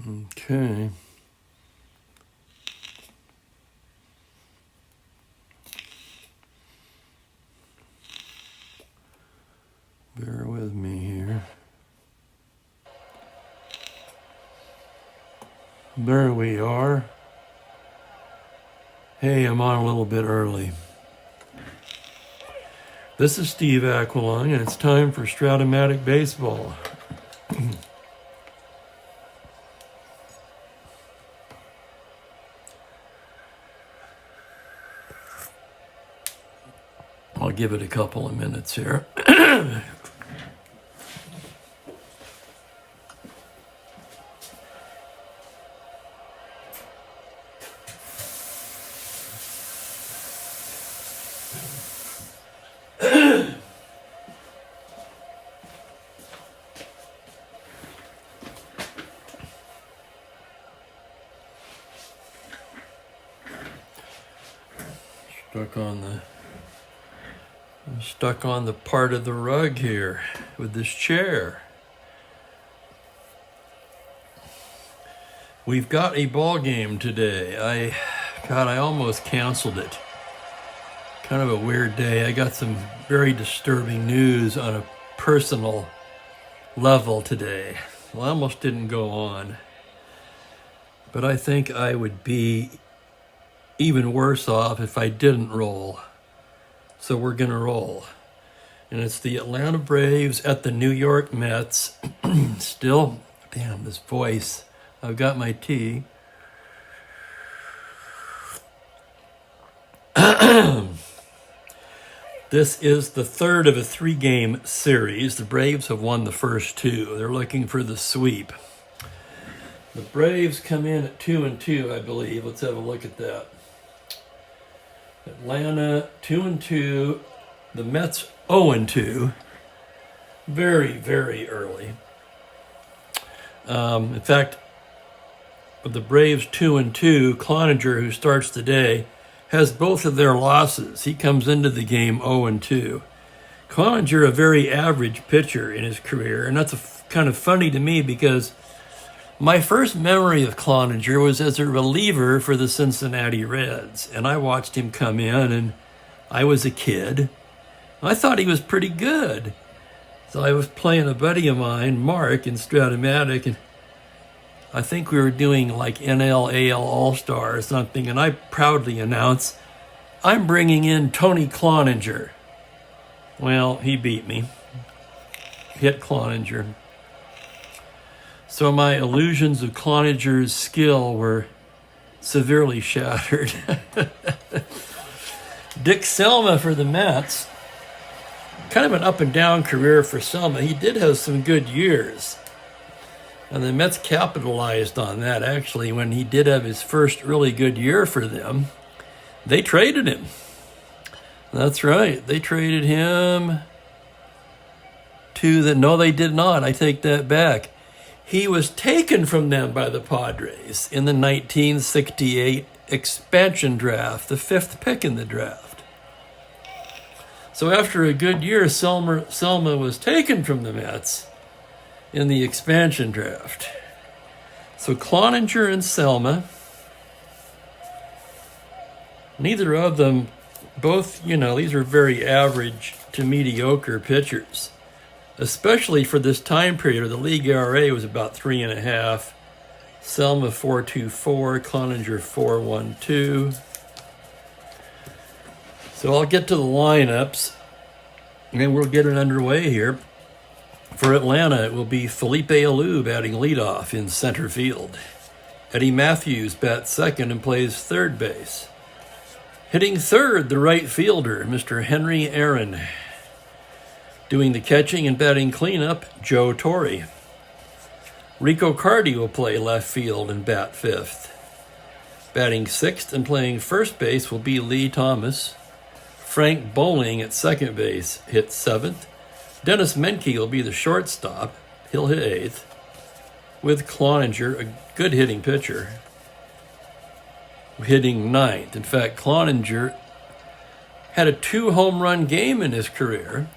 Okay. Bear with me here. There we are. Hey, I'm on a little bit early. This is Steve Aquilung, and it's time for Strat-O-Matic Baseball. I'll give it a couple of minutes here. I'm stuck on the part of the rug here with this chair. We've got a ball game today. I almost canceled it. Kind of a weird day. I got some very disturbing news on a personal level today. Well, I almost didn't go on. But I think I would be even worse off if I didn't roll. So we're going to roll. And it's the Atlanta Braves at the New York Mets. Still, damn, this voice. I've got my tea. This is the third of a 3-game series. The Braves have won the first 2. They're looking for the sweep. The Braves come in at 2-2, I believe. Let's have a look at that. Atlanta 2-2, the Mets 0-2, very, very early. In fact, with the Braves 2-2, Cloninger, who starts today, has both of their losses. He comes into the game 0-2. Cloninger, a very average pitcher in his career, and that's kind of funny to me because my first memory of Cloninger was as a reliever for the Cincinnati Reds, and I watched him come in, and I was a kid. I thought he was pretty good. So I was playing a buddy of mine, Mark, in Strat-O-Matic, and I think we were doing like NL, AL All-Star or something, and I proudly announced, I'm bringing in Tony Cloninger. Well, he beat me. Hit Cloninger. So my illusions of Cloninger's skill were severely shattered. Dick Selma for the Mets. Kind of an up and down career for Selma. He did have some good years. And the Mets capitalized on that, actually, when he did have his first really good year for them. They traded him. That's right. They traded him to the... No, they did not. I take that back. He was taken from them by the Padres in the 1968 expansion draft, the 5th pick in the draft. So after a good year, Selma was taken from the Mets in the expansion draft. So Cloninger and Selma, neither of them, both, these are very average to mediocre pitchers. Especially for this time period, the league ERA was about 3.5. Selma 4.24, Cloninger 4.12. So I'll get to the lineups, and then we'll get it underway here. For Atlanta, it will be Felipe Alou batting leadoff in center field. Eddie Matthews bats second and plays third base. Hitting third, the right fielder, Mr. Henry Aaron. Doing the catching and batting cleanup, Joe Torre. Rico Cardi will play left field and bat fifth. Batting sixth and playing first base will be Lee Thomas. Frank Bowling at second base hits seventh. Dennis Menke will be the shortstop. He'll hit eighth. With Cloninger, a good hitting pitcher, hitting ninth. In fact, Cloninger had a 2-home run game in his career.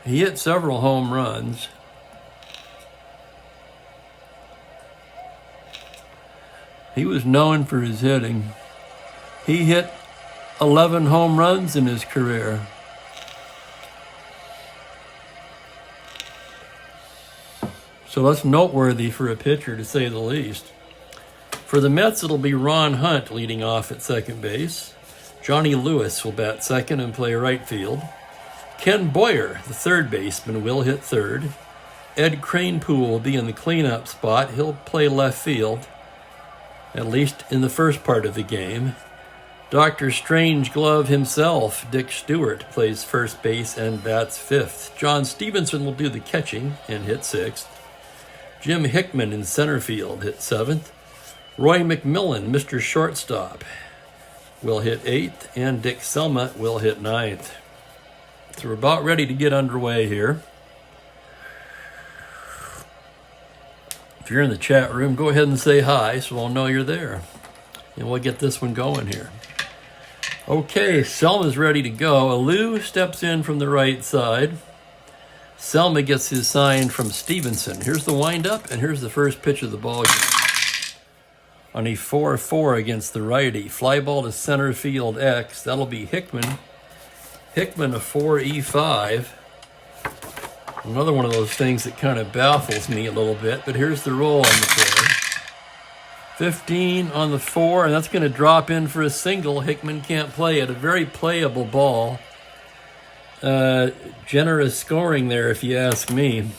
He hit several home runs. He was known for his hitting. He hit 11 home runs in his career. So that's noteworthy for a pitcher, to say the least. For the Mets, it'll be Ron Hunt leading off at second base. Johnny Lewis will bat second and play right field. Ken Boyer, the third baseman, will hit third. Ed Kranepool will be in the cleanup spot. He'll play left field, at least in the first part of the game. Dr. Strangeglove himself, Dick Stewart, plays first base and bats fifth. John Stevenson will do the catching and hit sixth. Jim Hickman in center field hit seventh. Roy McMillan, Mr. Shortstop, will hit eighth, and Dick Selma will hit ninth. So we're about ready to get underway here. If you're in the chat room, go ahead and say hi so I'll know you're there. And we'll get this one going here. Okay, Selma's ready to go. Alou steps in from the right side. Selma gets his sign from Stevenson. Here's the windup, and here's the first pitch of the ball game. On a 4-4 against the righty. Fly ball to center field X. That'll be Hickman. Hickman a 4-E5. Another one of those things that kind of baffles me a little bit, but here's the roll on the play. 15 on the 4, and that's going to drop in for a single. Hickman can't play it. A very playable ball. Generous scoring there, if you ask me.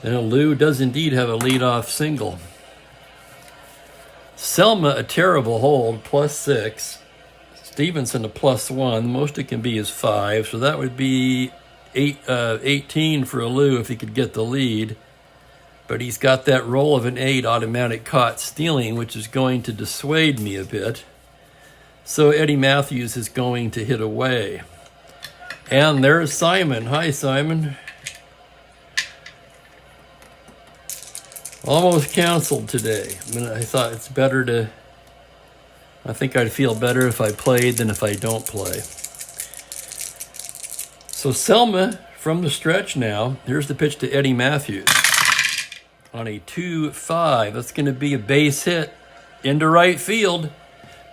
And Lou does indeed have a leadoff single. Selma, a terrible hold, +6. Stevenson, a +1. The most it can be is 5, so that would be 18 for Alou if he could get the lead. But he's got that roll of an 8 automatic caught stealing, which is going to dissuade me a bit. So Eddie Matthews is going to hit away. And there's Simon. Hi, Simon. Almost canceled today. I mean, I thought it's better to... I think I'd feel better if I played than if I don't play. So Selma from the stretch now. Here's the pitch to Eddie Matthews. On a 2-5. That's going to be a base hit into right field.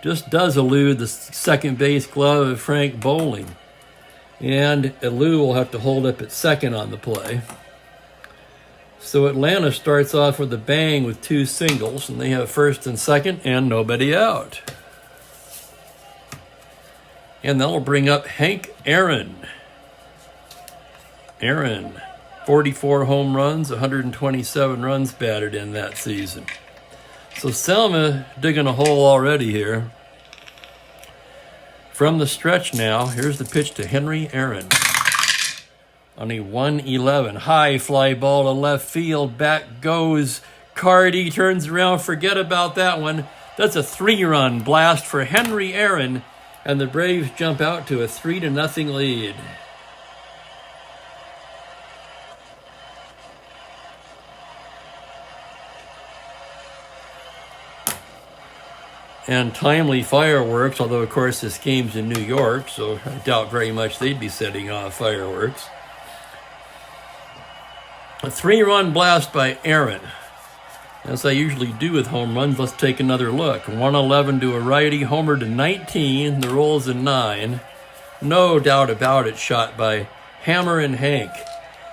Just does elude the second base glove of Frank Bowling. And Alou will have to hold up at second on the play. So Atlanta starts off with a bang with 2 singles, and they have first and second and nobody out. And that'll bring up Hank Aaron. Aaron, 44 home runs, 127 runs batted in that season. So Selma digging a hole already here. From the stretch now, here's the pitch to Henry Aaron. On a 1-11, high fly ball to left field. Back goes Cardi, turns around, forget about that one. That's a 3-run blast for Henry Aaron, and the Braves jump out to a 3-0 lead. And timely fireworks, although of course this game's in New York, so I doubt very much they'd be setting off fireworks. A 3-run blast by Aaron. As I usually do with home runs, let's take another look. 111 to a righty, homer to 19, the roll's a 9. No doubt about it, shot by Hammer and Hank.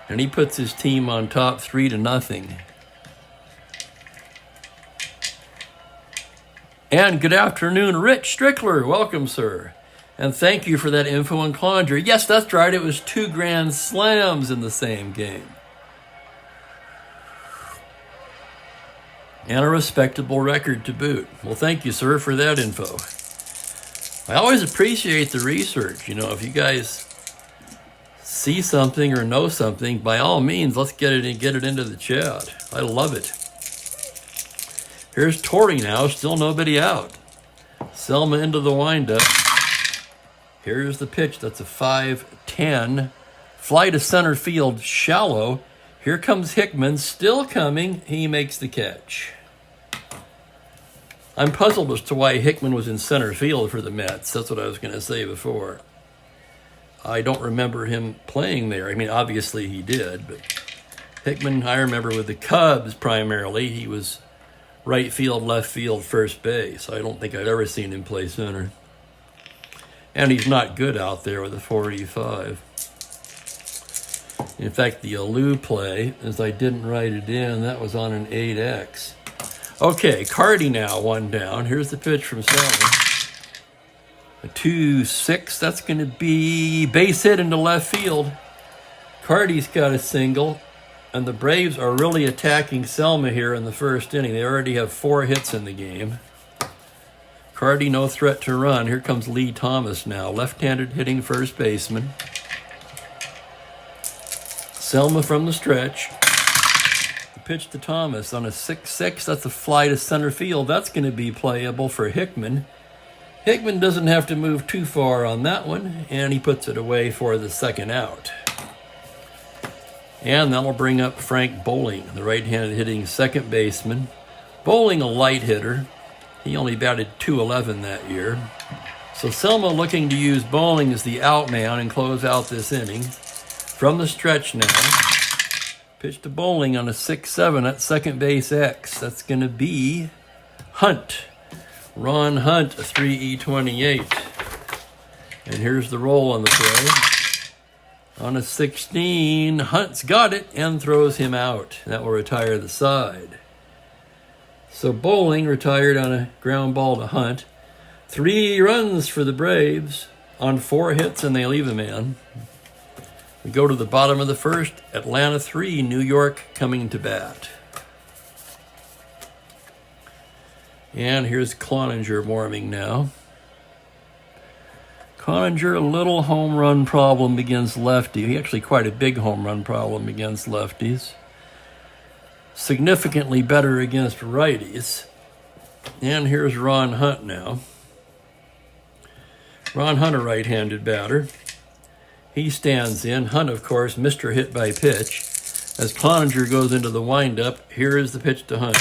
And he puts his team on top 3-0. And good afternoon, Rich Strickler. Welcome, sir. And thank you for that info on Cloninger. Yes, that's right. It was 2 grand slams in the same game. And a respectable record to boot. Well, thank you, sir, for that info. I always appreciate the research. You know, if you guys see something or know something, by all means, let's get it into the chat. I love it. Here's Torrey now, still nobody out. Selma into the windup. Here's the pitch, that's a 5-10. Fly to center field, shallow. Here comes Hickman, still coming. He makes the catch. I'm puzzled as to why Hickman was in center field for the Mets. That's what I was going to say before. I don't remember him playing there. I mean, obviously he did, but Hickman, I remember with the Cubs primarily. He was right field, left field, first base. I don't think I've ever seen him play center. And he's not good out there with a 485. In fact, the Alou play, as I didn't write it in, that was on an 8X. Okay, Cardi now, one down. Here's the pitch from Selma. A 2-6, that's going to be base hit into left field. Cardi's got a single, and the Braves are really attacking Selma here in the first inning. They already have 4 hits in the game. Cardi, no threat to run. Here comes Lee Thomas now, left-handed hitting first baseman. Selma from the stretch. The pitch to Thomas on a 6-6. That's a fly to center field. That's going to be playable for Hickman. Hickman doesn't have to move too far on that one, and he puts it away for the second out. And that'll bring up Frank Bowling, the right-handed hitting second baseman. Bowling, a light hitter. He only batted .211 that year. So Selma looking to use Bowling as the out man and close out this inning. From the stretch now. Pitch to Bowling on a 6-7 at second base X. That's going to be Hunt. Ron Hunt, a 3E28. And here's the roll on the play. On a 16, Hunt's got it and throws him out. That will retire the side. So Bowling retired on a ground ball to Hunt. 3 runs for the Braves on 4 hits, and they leave a man. We go to the bottom of the first. Atlanta 3, New York coming to bat. And here's Cloninger warming now. Cloninger, a little home run problem against lefty. Actually quite a big home run problem against lefties. Significantly better against righties. And here's Ron Hunt now. Ron Hunt, a right-handed batter. He stands in. Hunt, of course, Mr. Hit by Pitch. As Cloninger goes into the windup, here is the pitch to Hunt.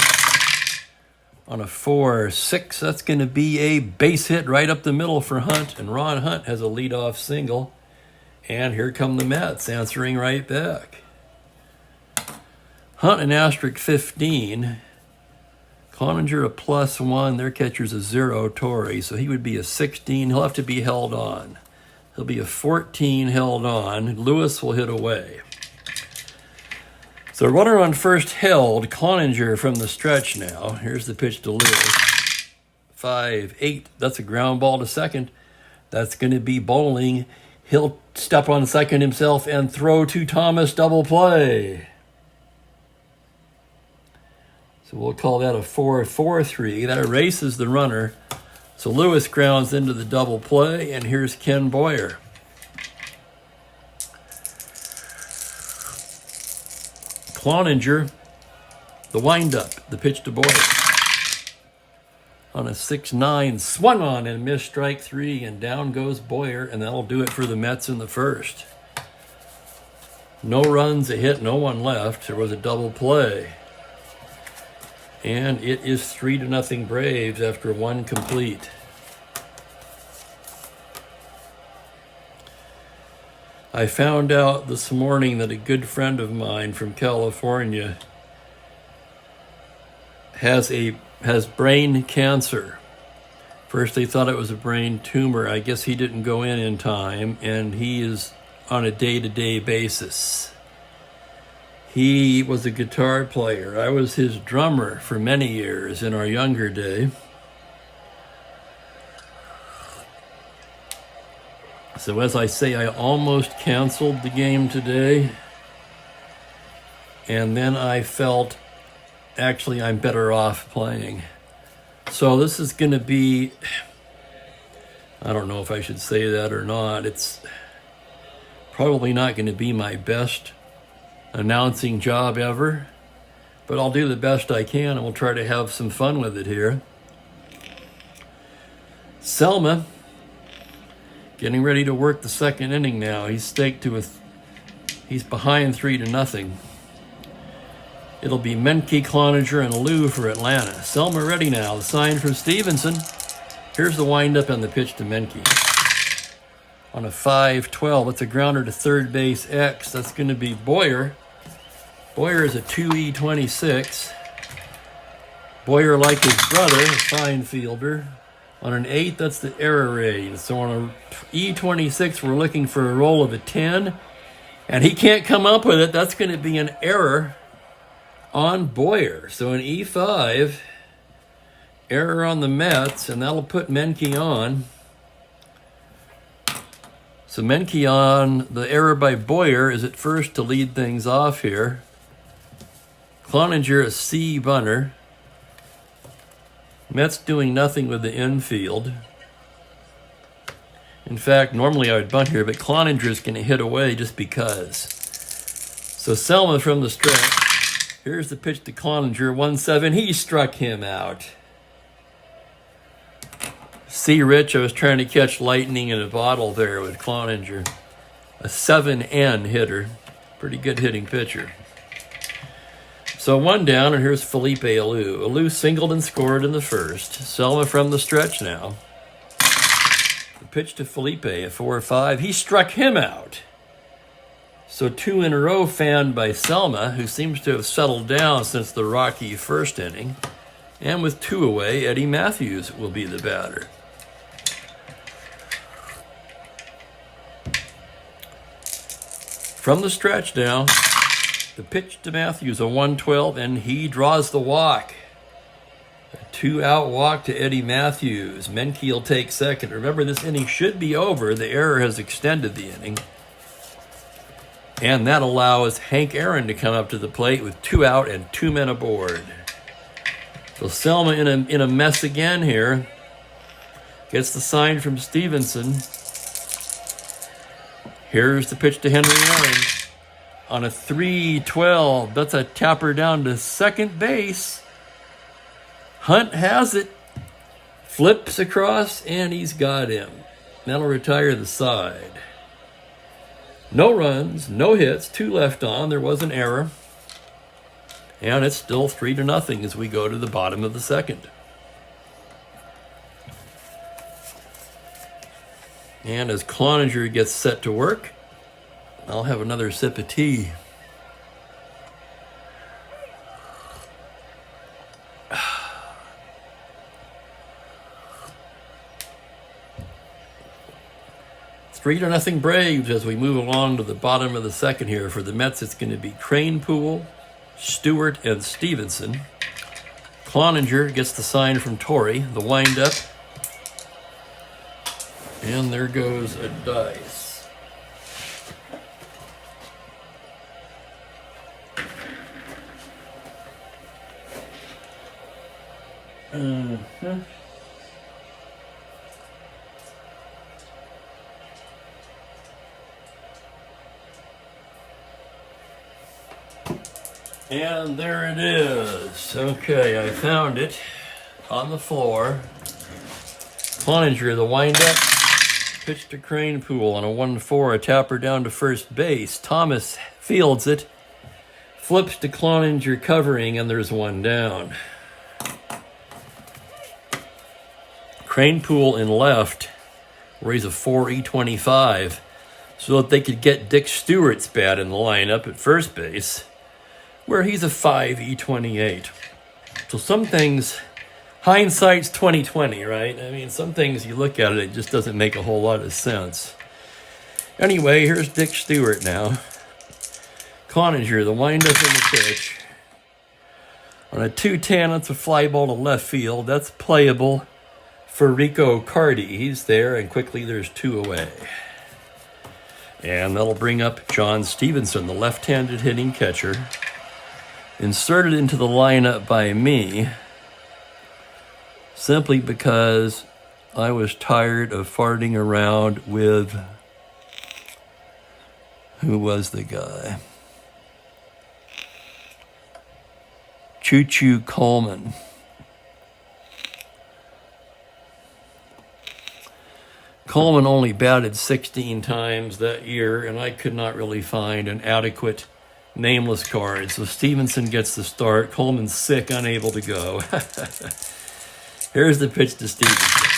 On a 4-6, that's going to be a base hit right up the middle for Hunt, and Ron Hunt has a leadoff single. And here come the Mets answering right back. Hunt an asterisk 15. Cloninger a +1. Their catcher's a 0, Torrey, so he would be a 16. He'll have to be held on. He'll be a 14 held on. Lewis will hit away. So runner on first held, Cloninger from the stretch now. Here's the pitch to Lewis. 5-8. That's a ground ball to second. That's going to be Bowling. He'll step on second himself and throw to Thomas, double play. So we'll call that a 4-4-3. That erases the runner. So Lewis grounds into the double play, and here's Ken Boyer. Cloninger, the windup, the pitch to Boyer. On a 6-9, swung on and missed strike 3, and down goes Boyer, and that'll do it for the Mets in the first. No runs, a hit, no one left. There was a double play. And it is 3-0 Braves after 1 complete. I found out this morning that a good friend of mine from California has brain cancer. First they thought it was a brain tumor. I guess he didn't go in time, and he is on a day-to-day basis. He was a guitar player. I was his drummer for many years in our younger day. So as I say, I almost canceled the game today. And then I felt, actually, I'm better off playing. So this is going to be, I don't know if I should say that or not. It's probably not going to be my best announcing job ever, but I'll do the best I can, and we'll try to have some fun with it here. Selma getting ready to work the second inning now. He's staked to he's behind 3-0. It'll be Menke, Cloninger, and Lou for Atlanta. Selma ready now. The sign from Stevenson. Here's the windup and the pitch to Menke. On a 5-12, it's a grounder to third base X. That's going to be Boyer. Boyer is a 2E26. Boyer, like his brother, a fine fielder. On an 8, that's the error rate. So on a E26, we're looking for a roll of a 10. And he can't come up with it. That's going to be an error on Boyer. So an E5, error on the Mets, and that'll put Menke on. So Menke on, the error by Boyer is at first to lead things off here. Cloninger a C bunter. Mets doing nothing with the infield. In fact, normally I would bunt here, but Cloninger is going to hit away just because. So Selma from the stretch. Here's the pitch to Cloninger, 1-7. He struck him out. See, Rich, I was trying to catch lightning in a bottle there with Cloninger. A 7N hitter. Pretty good hitting pitcher. So 1 down, and here's Felipe Alou. Alou singled and scored in the first. Selma from the stretch now. The pitch to Felipe, a 4-5. He struck him out. So 2 in a row fanned by Selma, who seems to have settled down since the rocky first inning. And with 2 away, Eddie Matthews will be the batter. From the stretch now, the pitch to Matthews, a 1-12, and he draws the walk. A 2-out walk to Eddie Matthews. Menke will take second. Remember, this inning should be over. The error has extended the inning. And that allows Hank Aaron to come up to the plate with 2 out and 2 men aboard. So Selma in a mess again here. Gets the sign from Stevenson. Here's the pitch to Henry Aaron. On a 3-12, that's a tapper down to second base. Hunt has it. Flips across, and he's got him. That'll retire the side. No runs, no hits, 2 left on. There was an error. And it's still 3-0 as we go to the bottom of the second. And as Cloninger gets set to work, I'll have another sip of tea. It's 3-0 Braves as we move along to the bottom of the second here. For the Mets, it's going to be Kranepool, Stewart, and Stevenson. Cloninger gets the sign from Torrey, the windup. And there goes a dice. And there it is. Okay, I found it on the floor. Cloninger, the windup. Pitch to Kranepool on a 1-4, a tapper down to first base. Thomas fields it. Flips to Cloninger covering, and there's 1 down. Kranepool in left, where he's a 4 E25, so that they could get Dick Stewart's bat in the lineup at first base, where he's a 5 E28. So some things, hindsight's 20/20, right? I mean, some things you look at it just doesn't make a whole lot of sense. Anyway, here's Dick Stewart now. Cloninger, the windup in the pitch. On a 2-10, it's a fly ball to left field. That's playable for Rico Cardi. He's there, and quickly there's 2 away. And that'll bring up John Stevenson, the left-handed hitting catcher. Inserted into the lineup by me, simply because I was tired of farting around with, who was the guy? Choo-Choo Coleman. Coleman only batted 16 times that year, and I could not really find an adequate nameless card. So Stevenson gets the start. Coleman's sick, unable to go. Here's the pitch to Stevenson.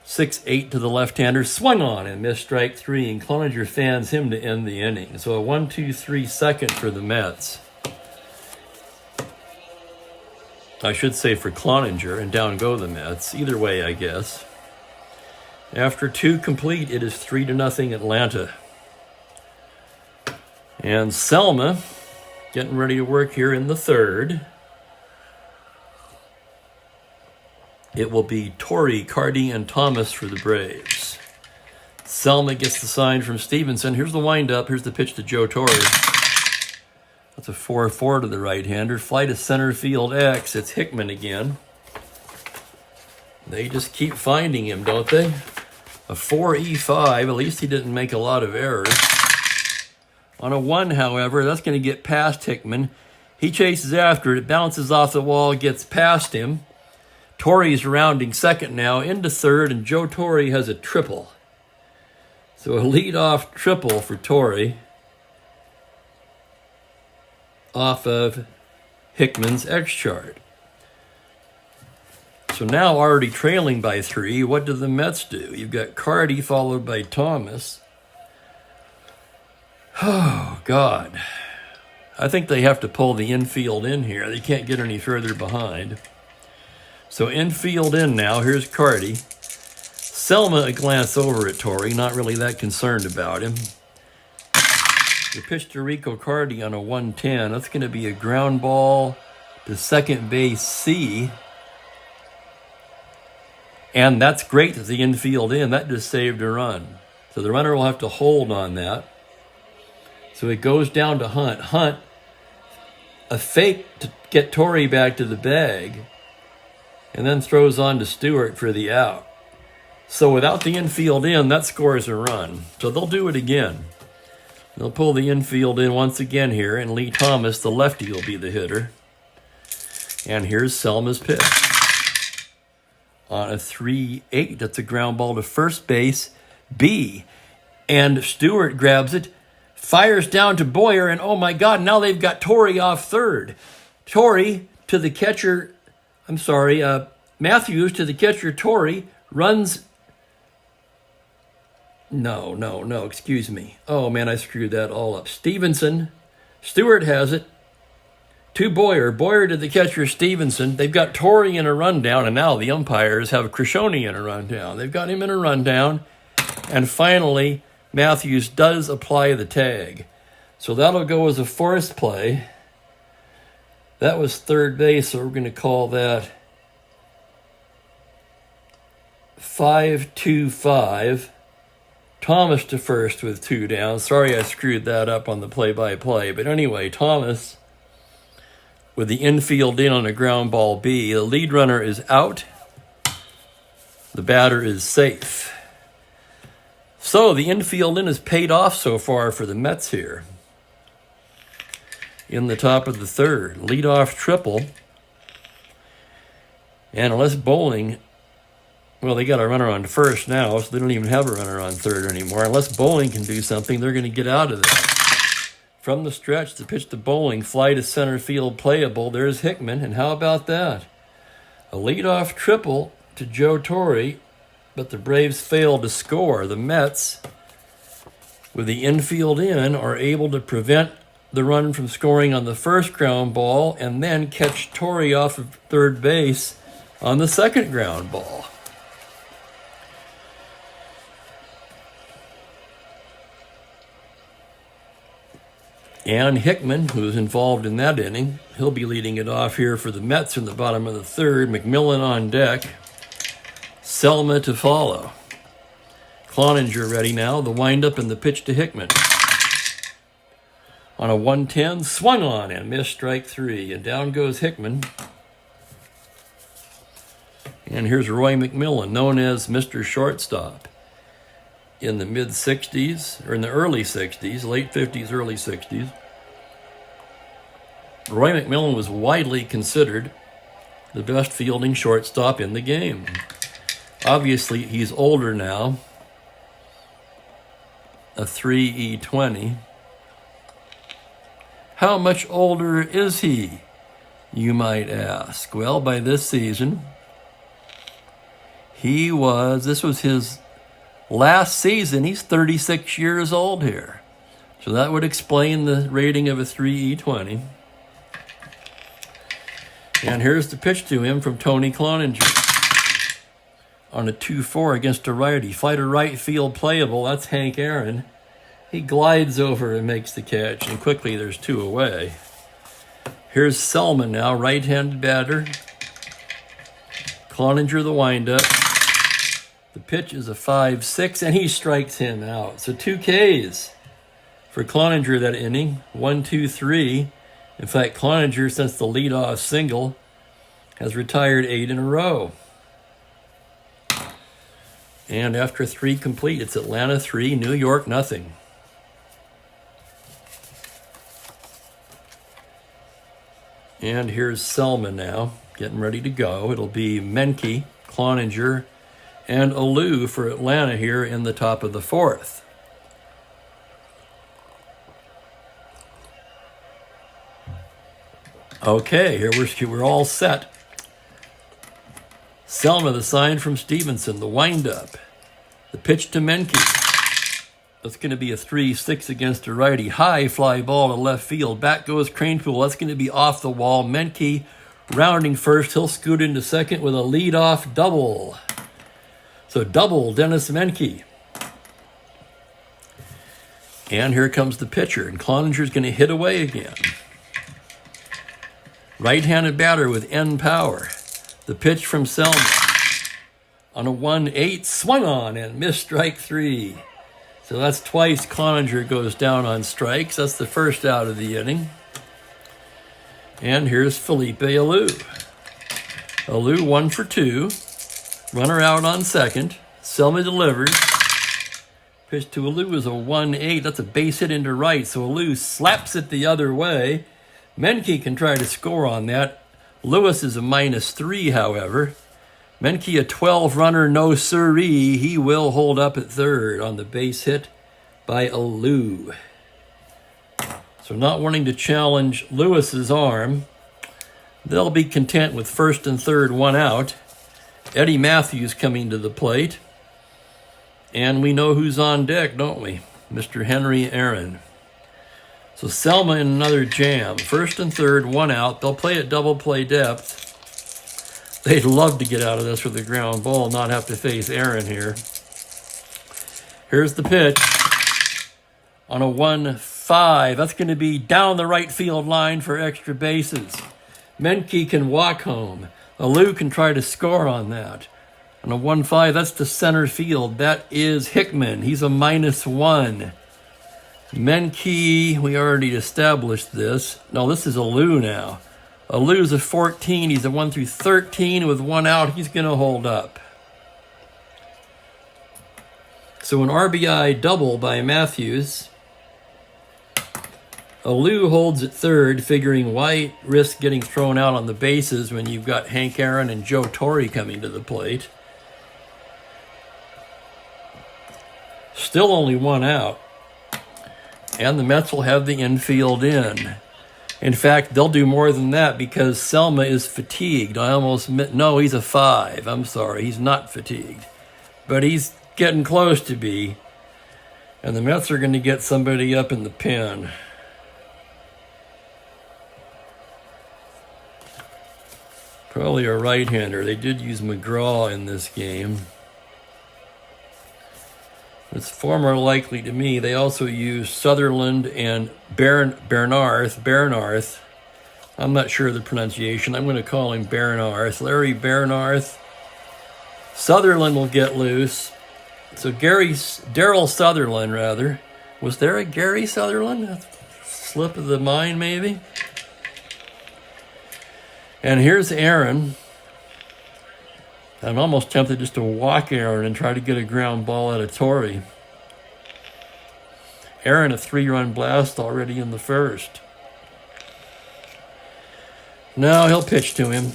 6-8 to the left-hander. Swung on and missed strike 3, and Cloninger fans him to end the inning. So a 1-2-3 second for the Mets. I should say for Cloninger, and down go the Mets. Either way, I guess. After 2 complete, it is 3-0 Atlanta. And Selma getting ready to work here in the third. It will be Torrey, Cardi, and Thomas for the Braves. Selma gets the sign from Stevenson. Here's the windup. Here's the pitch to Joe Torre. That's a 4-4 to the right-hander. Fly to center field X. It's Hickman again. They just keep finding him, don't they? A 4-E5. At least he didn't make a lot of errors. On a 1, however, that's going to get past Hickman. He chases after it. It bounces off the wall, gets past him. Torrey's rounding second now into third, and Joe Torre has a triple. So a leadoff triple for Torre off of Hickman's X chart. So now already trailing by 3, what do the Mets do? You've got Cardi followed by Thomas. Oh, God. I think they have to pull the infield in here. They can't get any further behind. So infield in now. Here's Cardi. Selma a glance over at Torrey, not really that concerned about him. The pitch to Rico Cardi on a 1-10. That's going to be a ground ball to second base C. And that's great to the infield in. That just saved a run. So the runner will have to hold on that. So it goes down to Hunt. Hunt, a fake to get Torrey back to the bag, and then throws on to Stewart for the out. So without the infield in, that scores a run. So they'll do it again. They'll pull the infield in once again here, and Lee Thomas, the lefty, will be the hitter. And here's Selma's pitch. On a 3-8, that's a ground ball to first base, B. And Stewart grabs it, fires down to Boyer, and oh my God, now they've got Torrey off third. Torrey to the catcher, Matthews to the catcher, Torrey, runs... No, excuse me. Oh, man, I screwed that all up. Stevenson, Stewart has it. To Boyer. Boyer to the catcher, Stevenson. They've got Torrey in a rundown, and now the umpires have Krishoni in a rundown. They've got him in a rundown. And finally, Matthews does apply the tag. So that'll go as a forced play. That was third base, so we're going to call that 5-2-5. Thomas to first with 2 down. Sorry I screwed that up on the play-by-play. But anyway, Thomas with the infield in on a ground ball B. The lead runner is out. The batter is safe. So the infield in is paid off so far for the Mets here. In the top of the third. Leadoff triple. And unless Bowling... Well, they got a runner on first now, so they don't even have a runner on third anymore. Unless Bowling can do something, they're going to get out of there. From the stretch, the pitch to Bowling, fly to center field, playable. There's Hickman, and how about that? A leadoff triple to Joe Torre, but the Braves failed to score. The Mets, with the infield in, are able to prevent the run from scoring on the first ground ball and then catch Torrey off of third base on the second ground ball. And Hickman, who's involved in that inning, he'll be leading it off here for the Mets in the bottom of the third. McMillan on deck. Selma to follow. Cloninger ready now. The windup and the pitch to Hickman. On a 1-10, swung on and missed strike 3. And down goes Hickman. And here's Roy McMillan, known as Mr. Shortstop. In the mid-60s, or in the early 60s, late 50s, early 60s. Roy McMillan was widely considered the best fielding shortstop in the game. Obviously, he's older now, a 3E20. How much older is he, you might ask? Well, by this season, this was his last season. He's 36 years old here. So that would explain the rating of a 3E20. And here's the pitch to him from Tony Cloninger. On a 2-4 against a righty. Fly to right field playable. That's Hank Aaron. He glides over and makes the catch, and quickly there's 2 away. Here's Selman now, right-handed batter. Cloninger the windup. The pitch is a 5-6, and he strikes him out. So 2 Ks for Cloninger that inning. 1, 2, 3. In fact, Cloninger, since the leadoff single, has retired 8 in a row. And after 3 complete, it's Atlanta 3, New York nothing. And here's Selman now, getting ready to go. It'll be Menke, Cloninger, and Alou for Atlanta here in the top of the 4th. Okay, here we're all set. Selma, the sign from Stevenson, the windup. The pitch to Menke. That's going to be a 3-6 against a righty. High fly ball to left field. Back goes Cranepool. That's going to be off the wall. Menke rounding first. He'll scoot into second with a leadoff double. So double Dennis Menke. And here comes the pitcher. And Cloninger's going to hit away again. Right-handed batter with end power. The pitch from Selma. On a 1-8, swung on and missed strike 3. So that's twice Cloninger goes down on strikes. That's the first out of the inning. And here's Felipe Alou. Alou 1 for 2. Runner out on second. Selma delivers. Pitch to Alou is a 1-8. That's a base hit into right. So Alou slaps it the other way. Menke can try to score on that. Lewis is a -3, however. Menke, a 12-runner, no siree. He will hold up at third on the base hit by Alou. So not wanting to challenge Lewis's arm, they'll be content with first and third, 1 out. Eddie Matthews coming to the plate. And we know who's on deck, don't we? Mr. Henry Aaron. So Selma in another jam. First and third, 1 out. They'll play at double play depth. They'd love to get out of this with a ground ball, not have to face Aaron here. Here's the pitch. On a 1-5. That's going to be down the right field line for extra bases. Menke can walk home. Alou can try to score on that. On a 1-5, that's to center field. That is Hickman. He's a -1. Menke, we already established this. No, this is Alou now. Alou's a 14. He's a 1 through 13 with 1 out. He's going to hold up. So an RBI double by Matthews. Alou holds at third, figuring why risk getting thrown out on the bases when you've got Hank Aaron and Joe Torre coming to the plate. Still only 1 out. And the Mets will have the infield in. In fact, they'll do more than that because Selma is fatigued. No, he's a 5. I'm sorry, he's not fatigued. But he's getting close to be. And the Mets are going to get somebody up in the pen. Probably a right-hander. They did use McGraw in this game. It's far more likely to me. They also use Sutherland and Bernarth. I'm not sure of the pronunciation. I'm going to call him Bernarth. Larry Bernarth. Sutherland will get loose. So Daryl Sutherland, rather. Was there a Gary Sutherland? A slip of the mind, maybe? And here's Aaron. I'm almost tempted just to walk Aaron and try to get a ground ball out of Torrey. Aaron, a 3-run blast already in the first. Now he'll pitch to him.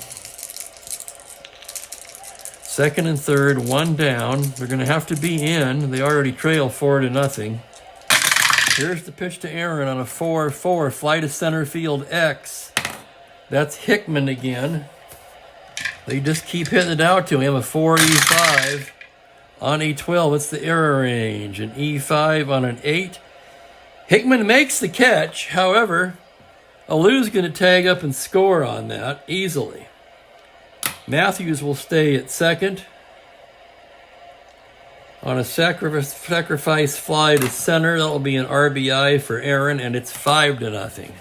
Second and third, 1 down. They're going to have to be in. They already trail 4-0. Here's the pitch to Aaron on a 4-4. Fly to center field X. That's Hickman again. They just keep hitting it out to him. A 4-E5 on a 12. It's the error range. An E5 on an 8. Hickman makes the catch. However, Alou's going to tag up and score on that easily. Matthews will stay at second. On a sacrifice fly to center, that'll be an RBI for Aaron, and it's 5-0.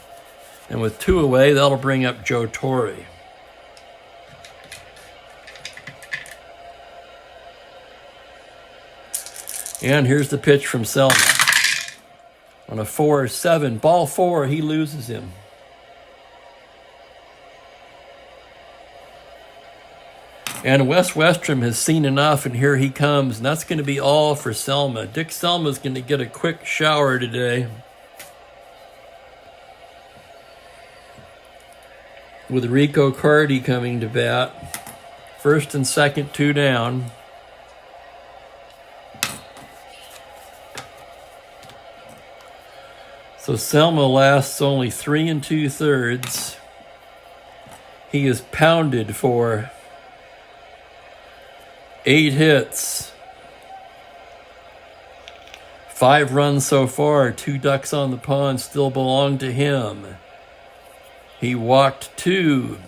And with 2 away, that'll bring up Joe Torre. And here's the pitch from Selma. On a 4-7, ball 4, he loses him. And Wes Westrom has seen enough, and here he comes. And that's going to be all for Selma. Dick Selma's going to get a quick shower today. With Rico Cardi coming to bat. First and second, 2 down. So Selma lasts only 3 2/3. He is pounded for 8 hits, 5 runs so far, 2 ducks on the pond still belong to him. He walked 2.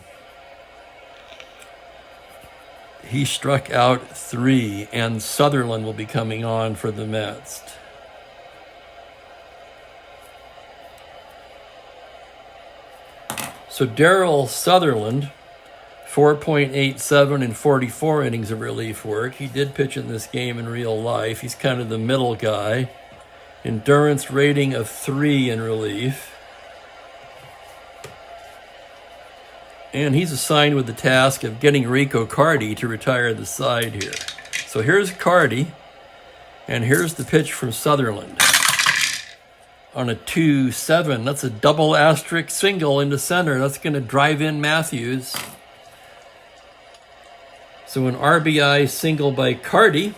He struck out 3, and Sutherland will be coming on for the Mets. So Darryl Sutherland, 4.87 in 44 innings of relief work. He did pitch in this game in real life. He's kind of the middle guy. Endurance rating of 3 in relief. And he's assigned with the task of getting Rico Cardi to retire the side here. So here's Cardi, and here's the pitch from Sutherland. On a 2-7, that's a double asterisk single into center. That's going to drive in Matthews. So an RBI single by Cardi.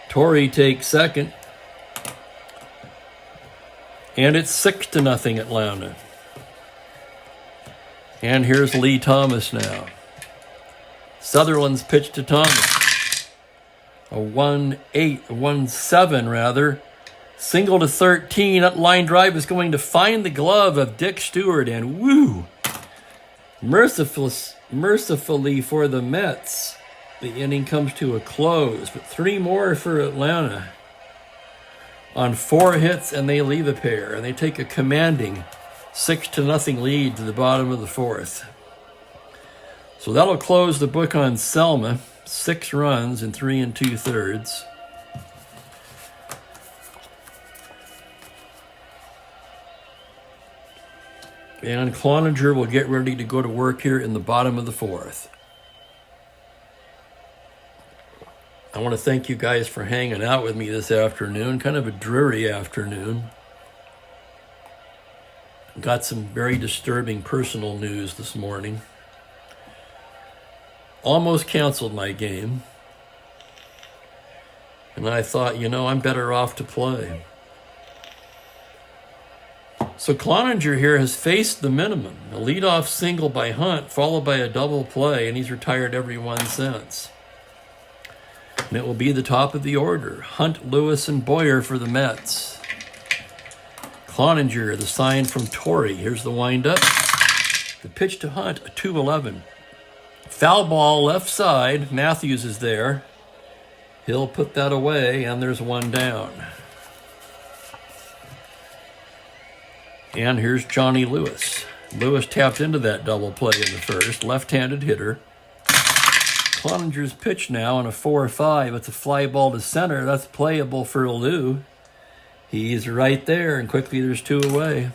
Torre takes second. And it's 6-0 Atlanta. And here's Lee Thomas now. Sutherland's pitch to Thomas. A 1-7 rather. Single to 13. That line drive is going to find the glove of Dick Stewart, and woo! Mercifully for the Mets, the inning comes to a close, but 3 more for Atlanta on 4 hits, and they leave a pair, and they take a commanding 6-0 lead to the bottom of the 4th. So that'll close the book on Selma. 6 runs in 3 2/3. And Cloninger will get ready to go to work here in the bottom of the 4th. I want to thank you guys for hanging out with me this afternoon. Kind of a dreary afternoon. Got some very disturbing personal news this morning. Almost canceled my game. And I thought, I'm better off to play. So Cloninger here has faced the minimum. A leadoff single by Hunt, followed by a double play, and he's retired every one since. And it will be the top of the order. Hunt, Lewis, and Boyer for the Mets. Cloninger, the sign from Torre. Here's the windup. The pitch to Hunt, a 2-11. Foul ball left side. Matthews is there. He'll put that away, and there's 1 down. And here's Johnny Lewis. Lewis tapped into that double play in the first. Left-handed hitter. Cloninger's pitch now on a 4-5. It's a fly ball to center. That's playable for Alou. He's right there, and quickly there's 2 away.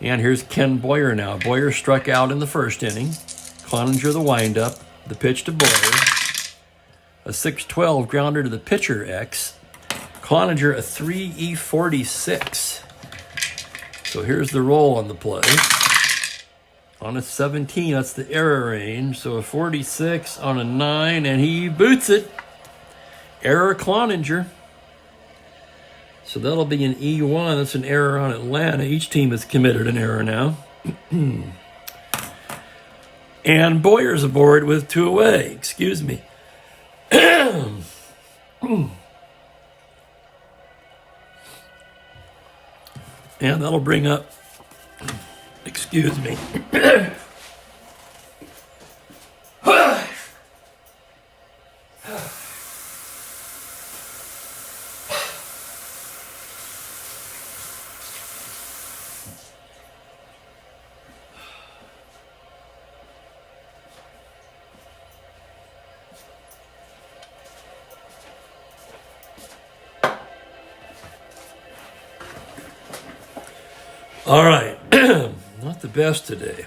And here's Ken Boyer now. Boyer struck out in the first inning. Cloninger the windup. The pitch to Boyer. A 6-12 grounder to the pitcher X. Cloninger a 3-46. So here's the roll on the play. On a 17, that's the error range. So a 46 on a 9, and he boots it. Error Cloninger. So that'll be an E1. That's an error on Atlanta. Each team has committed an error now. And Boyer's aboard with 2 away. Excuse me. And that'll bring up, excuse me. All right, not the best today,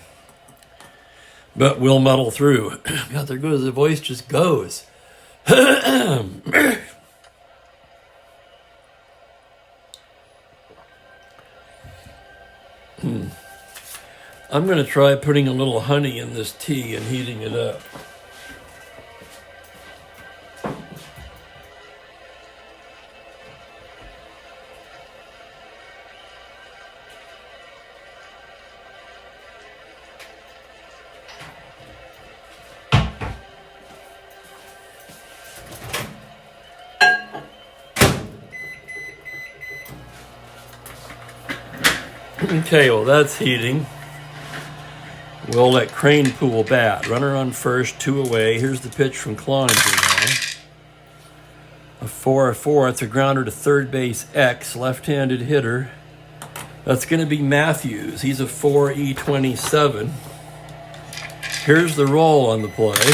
but we'll muddle through. God, there goes the voice, just goes. I'm going to try putting a little honey in this tea and heating it up. Okay, well, that's heating. We'll let Kranepool bat. Runner on first, 2 away. Here's the pitch from Cloninger now. A 4-4. It's a grounder to third base X, left-handed hitter. That's going to be Matthews. He's a 4-E27. Here's the roll on the play.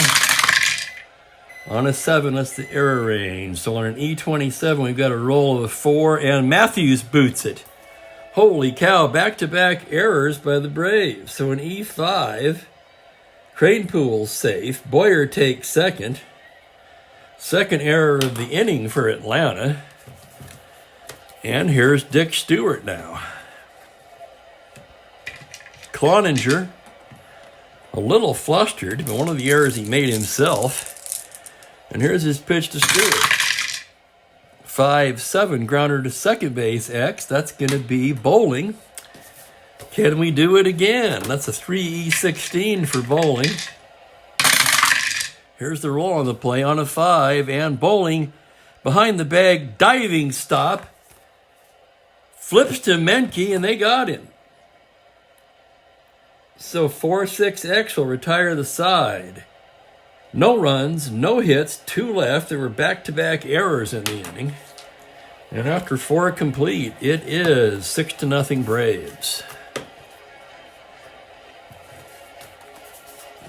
On a 7, that's the error range. So on an E27, we've got a roll of a 4, and Matthews boots it. Holy cow, back-to-back errors by the Braves. So an E5, Kranepool's safe. Boyer takes second. Second error of the inning for Atlanta. And here's Dick Stewart now. Cloninger, a little flustered, but one of the errors he made himself. And here's his pitch to Stewart. 5-7, grounder to second base X. That's going to be Bowling. Can we do it again? That's a 3-E16 for Bowling. Here's the roll on the play on a 5, and Bowling behind the bag, diving stop. Flips to Menke, and they got him. So 4-6X will retire the side. No runs, no hits, 2 left. There were back-to-back errors in the inning. And after 4 complete, it is 6-0 Braves.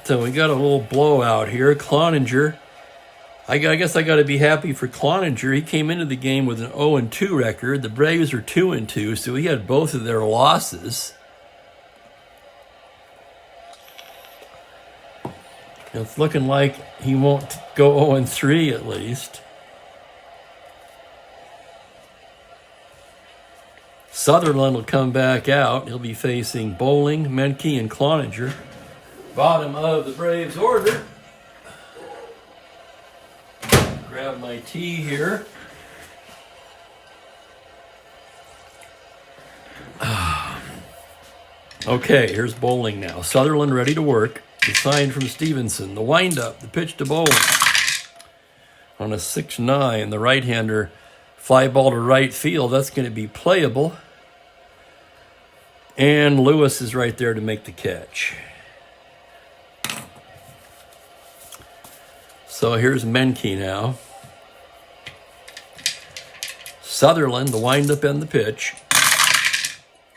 So we got a little blowout here. Cloninger, I guess I got to be happy for Cloninger. He came into the game with an 0-2 record. The Braves are 2-2, so he had both of their losses. It's looking like he won't go 0-3 at least. Sutherland will come back out. He'll be facing Bowling, Menke, and Cloninger. Bottom of the Braves order. Grab my tea here. Okay, here's Bowling now. Sutherland ready to work. The sign from Stevenson. The windup, the pitch to Bowling. On a 6-9, the right-hander fly ball to right field. That's going to be playable. And Lewis is right there to make the catch. So here's Menke now. Sutherland, the windup and the pitch.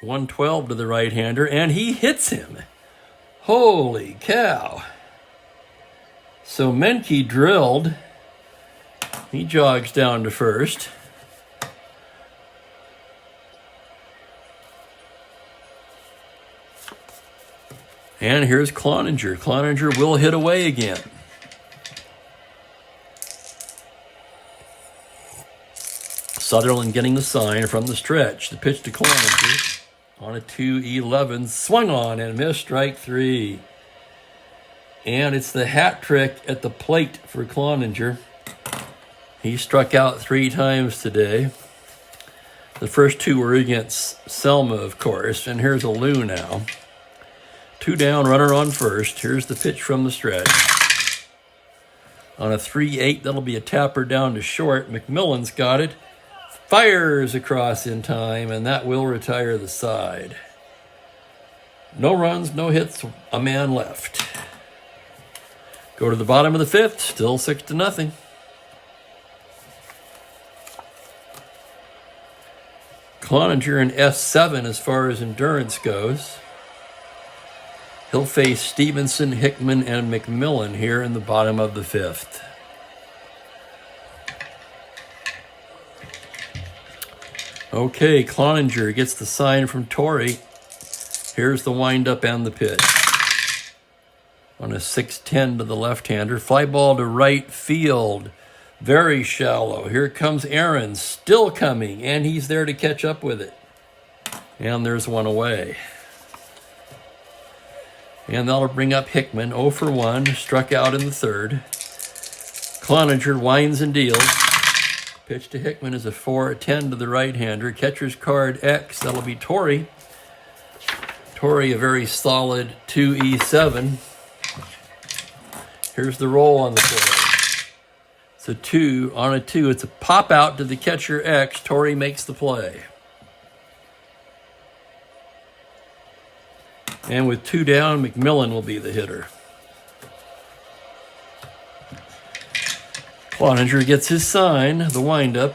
112 to the right-hander, and he hits him. Holy cow. So Menke drilled. He jogs down to first. And here's Cloninger. Cloninger will hit away again. Sutherland getting the sign from the stretch. The pitch to Cloninger on a 2-11. Swung on and missed, strike 3. And it's the hat trick at the plate for Cloninger. He struck out 3 times today. The first 2 were against Selma, of course. And here's a Lou now. 2 down, runner on first. Here's the pitch from the stretch. On a 3-8, that'll be a tapper down to short. McMillan's got it. fires across in time, and that will retire the side. No runs, no hits, a man left. Go to the bottom of the fifth, still 6-0. Cloninger in S7 as far as endurance goes. He'll face Stevenson, Hickman, and McMillan here in the bottom of the fifth. Okay, Cloninger gets the sign from Torrey. Here's the windup and the pitch. On a 6-10 to the left-hander. Fly ball to right field. Very shallow. Here comes Aaron, still coming, and he's there to catch up with it. And there's one away. And that'll bring up Hickman, 0 for 1, struck out in the third. Cloninger winds and deals. Pitch to Hickman is a 4-10 to the right-hander. Catcher's card X, that'll be Torrey. Torrey, a very solid 2E7. Here's the roll on the play. It's a 2 on a 2. It's a pop out to the catcher X. Torrey makes the play. And with 2 down, McMillan will be the hitter. Cloninger gets his sign, the windup.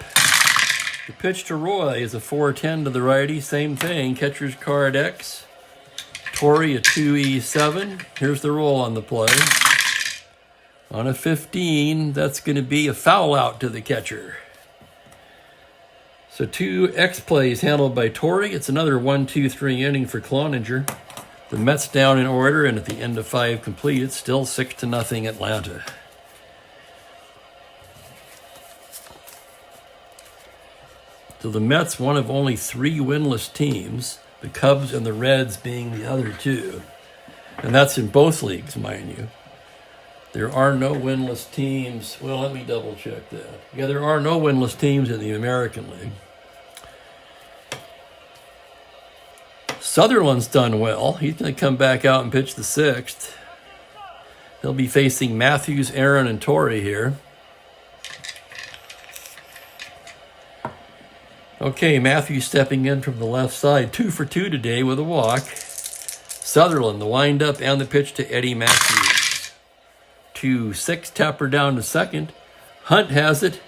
The pitch to Roy is a 4-10 to the righty. Same thing, catcher's card X. Torrey, a 2E7. Here's the roll on the play. On a 15, that's going to be a foul out to the catcher. So 2 X plays handled by Torrey. It's another 1-2-3 inning for Cloninger. The Mets down in order, and at the end of 5 complete, it's still 6-0 Atlanta. So the Mets, one of only 3 winless teams, the Cubs and the Reds being the other 2. And that's in both leagues, mind you. There are no winless teams. Well, let me double check that. Yeah, there are no winless teams in the American League. Sutherland's done well. He's going to come back out and pitch the 6th. He'll be facing Matthews, Aaron, and Torrey here. Okay, Matthews stepping in from the left side. 2 for 2 today with a walk. Sutherland, the windup and the pitch to Eddie Matthews. 2-6, Tapper down to second. Hunt has it.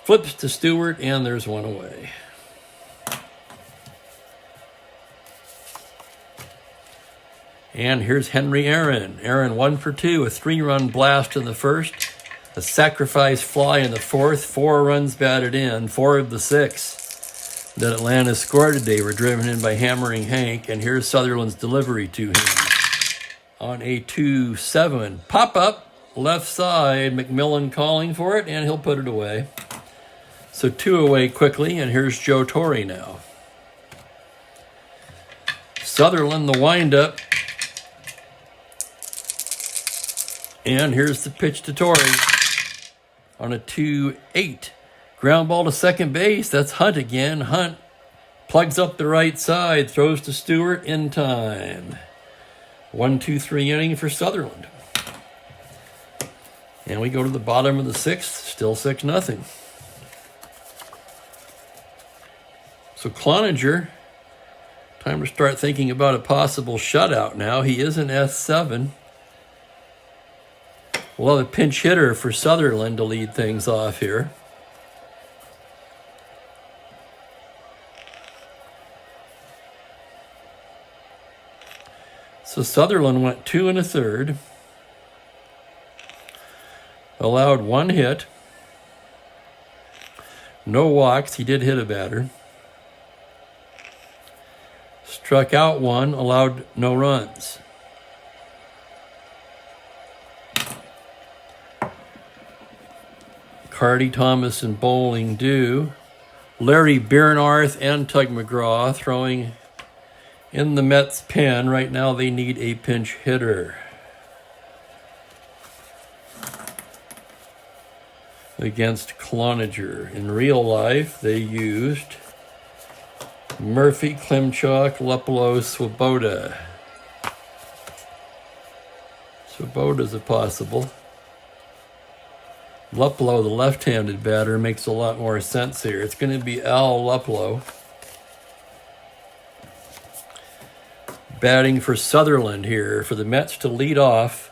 Flips to Stewart, and there's one away. And here's Henry Aaron. Aaron 1 for 2, a 3-run blast in the first. A sacrifice fly in the fourth. 4 runs batted in. 4 of the 6 that Atlanta scored today were driven in by Hammering Hank. And here's Sutherland's delivery to him. On a 2-7. Pop up, left side. McMillan calling for it, and he'll put it away. So 2 away quickly, and here's Joe Torrey now. Sutherland, the windup. And here's the pitch to Torrey. On a 2-8. Ground ball to second base. That's Hunt again. Hunt plugs up the right side. Throws to Stewart in time. 1-2-3 inning for Sutherland. And we go to the bottom of the 6th. Still 6-0. So Cloninger, time to start thinking about a possible shutout now. He is in S7. We'll have a pinch hitter for Sutherland to lead things off here. So Sutherland went 2 1/3. Allowed 1 hit. No walks. He did hit a batter. Struck out 1. Allowed no runs. Carty, Thomas, and Bowling do. Larry Biernaarth and Tug McGraw throwing in the Mets' pen. Right now they need a pinch hitter. Against Cloninger. In real life, they used Murphy, Klimchuk, Lupolo, Swoboda. Swoboda's a possible. Luplow, the left-handed batter, makes a lot more sense here. It's going to be Al Luplow batting for Sutherland here for the Mets to lead off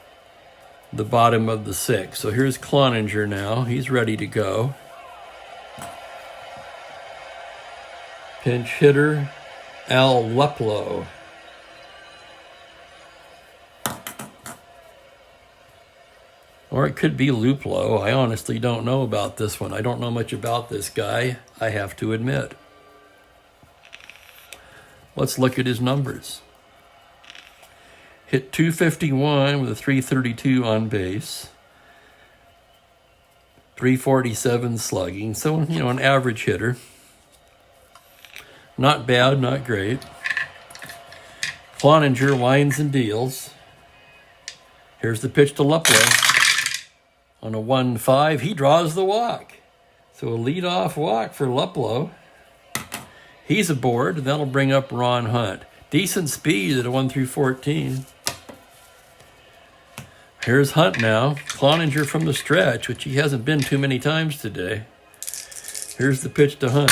the bottom of the sixth. So here's Cloninger now. He's ready to go. Pinch hitter, Al Luplow. Or it could be Luplow. I honestly don't know about this one. I don't know much about this guy, I have to admit. Let's look at his numbers. Hit .251 with a .332 on base. .347 slugging. So, an average hitter. Not bad, not great. Cloninger winds and deals. Here's the pitch to Luplow. On a 1-5, he draws the walk. So a leadoff walk for Luplow. He's aboard, and that'll bring up Ron Hunt. Decent speed at a 1-14. Here's Hunt now. Cloninger from the stretch, which he hasn't been too many times today. Here's the pitch to Hunt.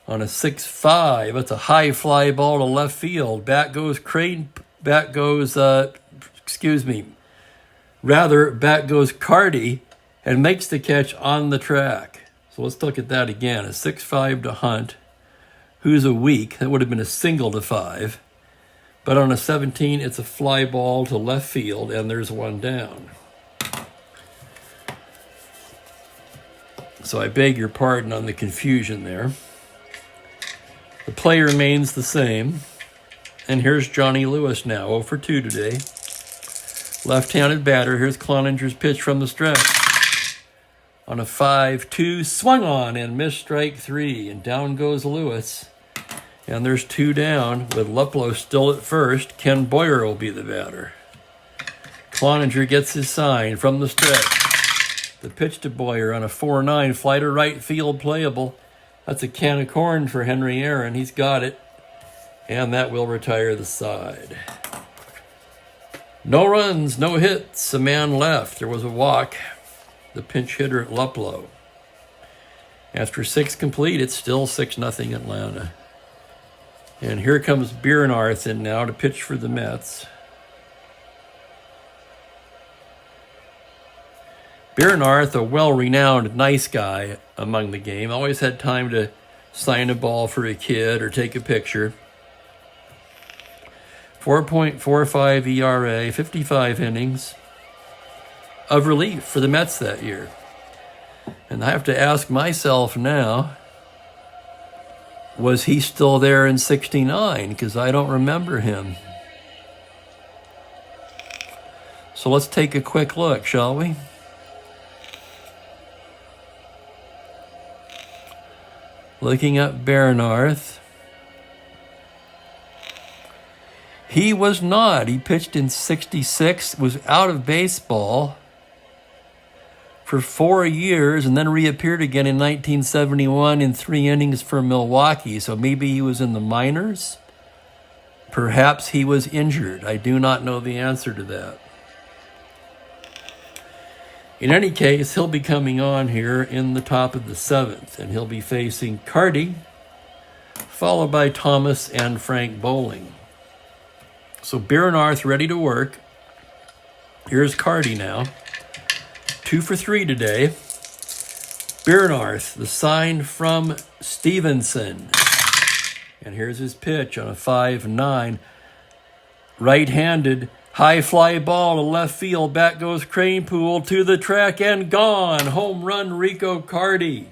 On a 6-5, it's a high fly ball to left field. Back goes Carty and makes the catch on the track. So let's look at that again. A 6-5 to Hunt, who's a weak. That would have been a single to 5. But on a 17, it's a fly ball to left field, and there's one down. So I beg your pardon on the confusion there. The play remains the same. And here's Johnny Lewis now, 0 for 2 today. Left-handed batter. Here's Cloninger's pitch from the stretch. On a 5-2, swung on and missed strike 3. And down goes Lewis. And there's 2 down with Luplow still at first. Ken Boyer will be the batter. Cloninger gets his sign from the stretch. The pitch to Boyer on a 4-9, fly to right field, playable. That's a can of corn for Henry Aaron. He's got it. And that will retire the side. No runs, no hits, a man left. There was a walk. The pinch hitter at Luplow. After 6 complete, it's still 6-0 Atlanta. And here comes Bierenarth in now to pitch for the Mets. Bierenarth, a well-renowned nice guy among the game. Always had time to sign a ball for a kid or take a picture. 4.45 ERA, 55 innings of relief for the Mets that year. And I have to ask myself now, was he still there in 69? Because I don't remember him. So let's take a quick look, shall we? Looking up Bierenarth. He was not. He pitched in 66, was out of baseball for 4 years, and then reappeared again in 1971 in 3 innings for Milwaukee. So maybe he was in the minors. Perhaps he was injured. I do not know the answer to that. In any case, he'll be coming on here in the top of the 7th, and he'll be facing Carty, followed by Thomas and Frank Bowling. So Bierenarth ready to work. Here's Carty now. 2 for 3 today. Bierenarth, the sign from Stevenson. And here's his pitch on a 5-9. Right-handed, high fly ball to left field. Back goes Cranepool to the track and gone. Home run, Rico Carty.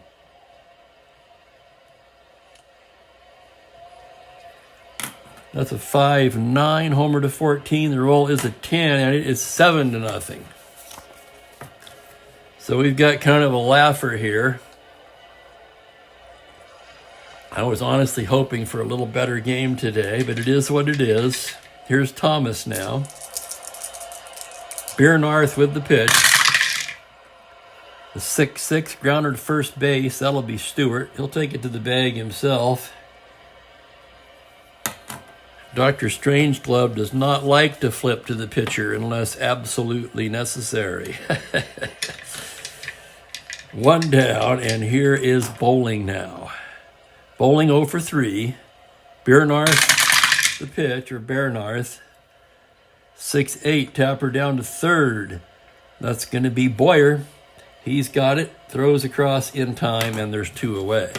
That's a 5-9, homer to 14. The roll is a 10, and it is 7-0. So we've got kind of a laugher here. I was honestly hoping for a little better game today, but it is what it is. Here's Thomas now. Bierenarth with the pitch. The 6-6 grounder to first base. That'll be Stewart. He'll take it to the bag himself. Dr. Strangeglove does not like to flip to the pitcher unless absolutely necessary. One down, and here is Bowling now. Bowling 0 for 3. Bernarth, the pitch, or Bernarth. 6-8, tapper down to third. That's going to be Boyer. He's got it, throws across in time, and there's 2 away.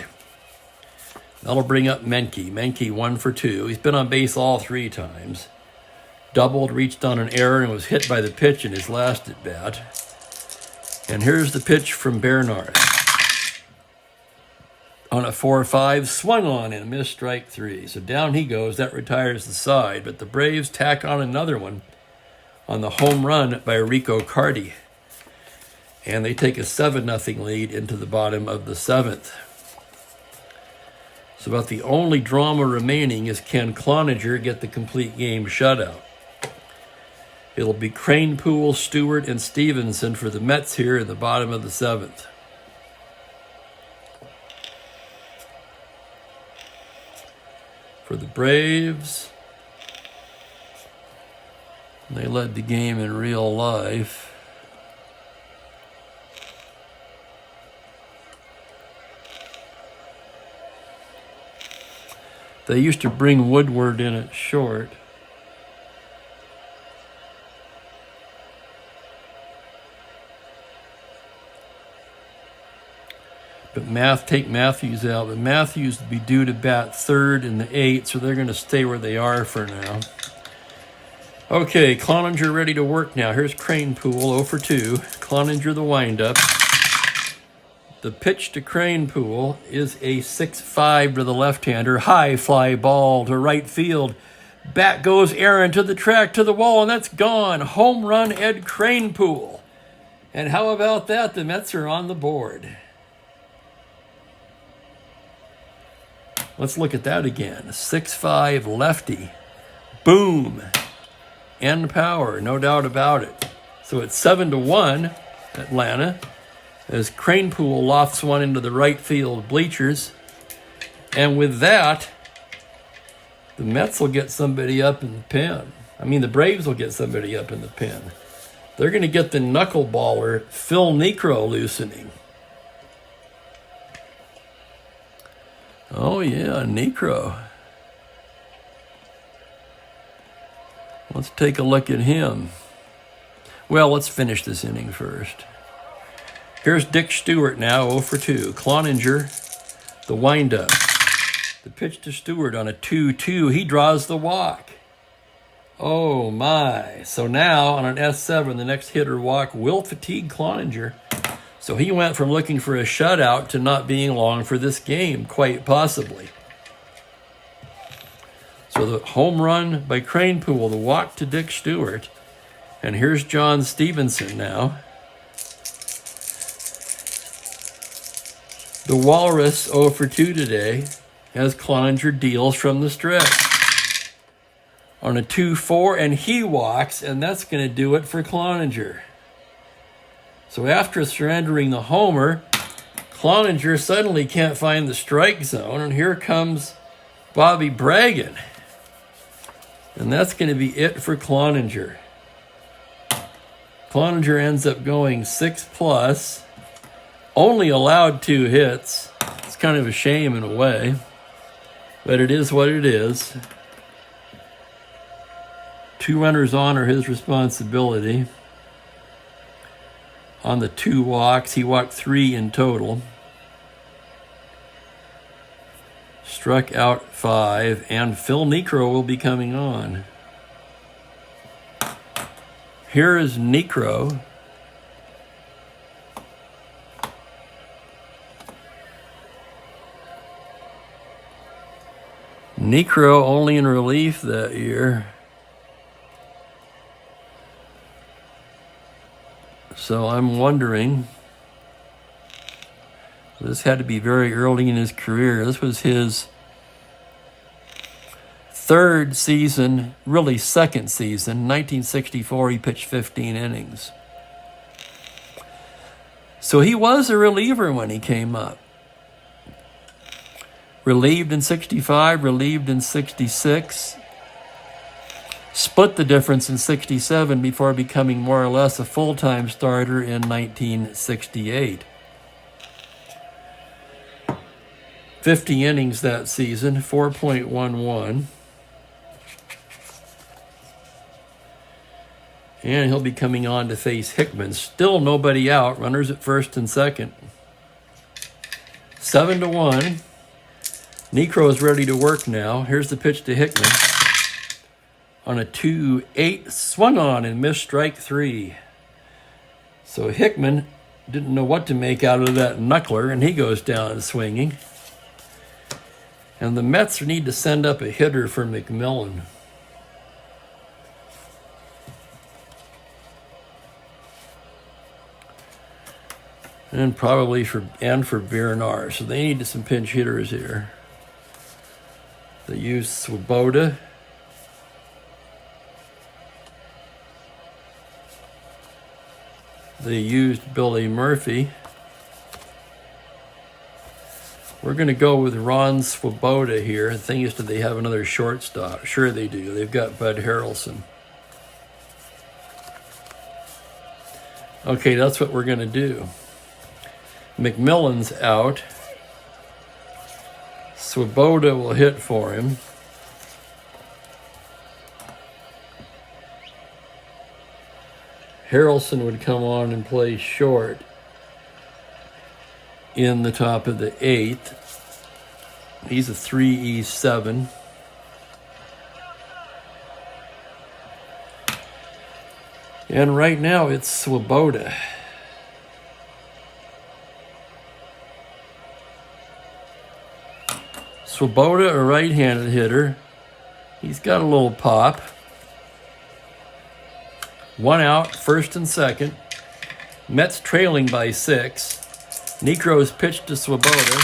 That'll bring up Menke. Menke 1 for 2. He's been on base all 3 times. Doubled, reached on an error, and was hit by the pitch in his last at bat. And here's the pitch from Bernard. On a 4-5, swung on and missed strike 3. So down he goes. That retires the side. But the Braves tack on another one on the home run by Rico Carty. And they take a 7-0 lead into the bottom of the 7th. So about the only drama remaining is, can Cloninger get the complete game shutout? It'll be Kranepool, Stewart, and Stevenson for the Mets here in the bottom of the 7th. For the Braves, they led the game in real life. They used to bring Woodward in at short. But take Matthews out. But Matthews would be due to bat third in the 8th, so they're going to stay where they are for now. Okay, Cloninger ready to work now. Here's Kranepool, 0 for 2. Cloninger the windup. The pitch to Kranepool is a 6-5 to the left-hander. High fly ball to right field. Bat goes Aaron to the track, to the wall, and that's gone. Home run, Ed Kranepool. And how about that? The Mets are on the board. Let's look at that again. 6-5 lefty. Boom. End power, no doubt about it. So it's 7-1, Atlanta, as Kranepool lofts one into the right field bleachers. And with that, the Mets will get somebody up in the pen. I mean, the Braves will get somebody up in the pen. They're going to get the knuckleballer Phil Niekro loosening. Oh, yeah, Niekro. Let's take a look at him. Well, let's finish this inning first. Here's Dick Stewart now, 0 for 2. Cloninger, the windup. The pitch to Stewart on a 2-2. He draws the walk. Oh, my. So now, on an S7, the next hit or walk will fatigue Cloninger. So he went from looking for a shutout to not being long for this game, quite possibly. So the home run by Kranepool, the walk to Dick Stewart. And here's John Stevenson now. The Walrus 0 for 2 today as Cloninger deals from the stretch. On a 2-4, and he walks, and that's going to do it for Cloninger. So after surrendering the homer, Cloninger suddenly can't find the strike zone, and here comes Bobby Bragan. And that's going to be it for Cloninger. Cloninger ends up going 6+, only allowed 2 hits. It's kind of a shame in a way, but it is what it is. 2 runners on are his responsibility. On the 2 walks, he walked 3 in total. Struck out 5, and Phil Niekro will be coming on. Here is Niekro. Niekro only in relief that year. So I'm wondering, this had to be very early in his career. This was his 3rd season, really 2nd season. 1964, he pitched 15 innings. So he was a reliever when he came up. Relieved in 65, relieved in 66. split the difference in 67 before becoming more or less a full-time starter in 1968. 50 innings that season, 4.11. And he'll be coming on to face Hickman. Still nobody out. Runners at first and second. 7-1. Necro's ready to work now. Here's the pitch to Hickman. On a 2-8, swung on and missed strike 3. So Hickman didn't know what to make out of that knuckler, and he goes down swinging. And the Mets need to send up a hitter for McMillan. And probably for Bernard. So they need some pinch hitters here. They use Swoboda. They used Billy Murphy. We're going to go with Ron Swoboda here. The thing is, do they have another shortstop? Sure they do. They've got Bud Harrelson. Okay, that's what we're going to do. McMillan's out. Swoboda will hit for him. Harrelson would come on and play short in the top of the 8th. He's a 3-7. And right now it's Swoboda. Swoboda, a right-handed hitter. He's got a little pop. 1 out, first and second. Mets trailing by 6. Necro's pitch to Swoboda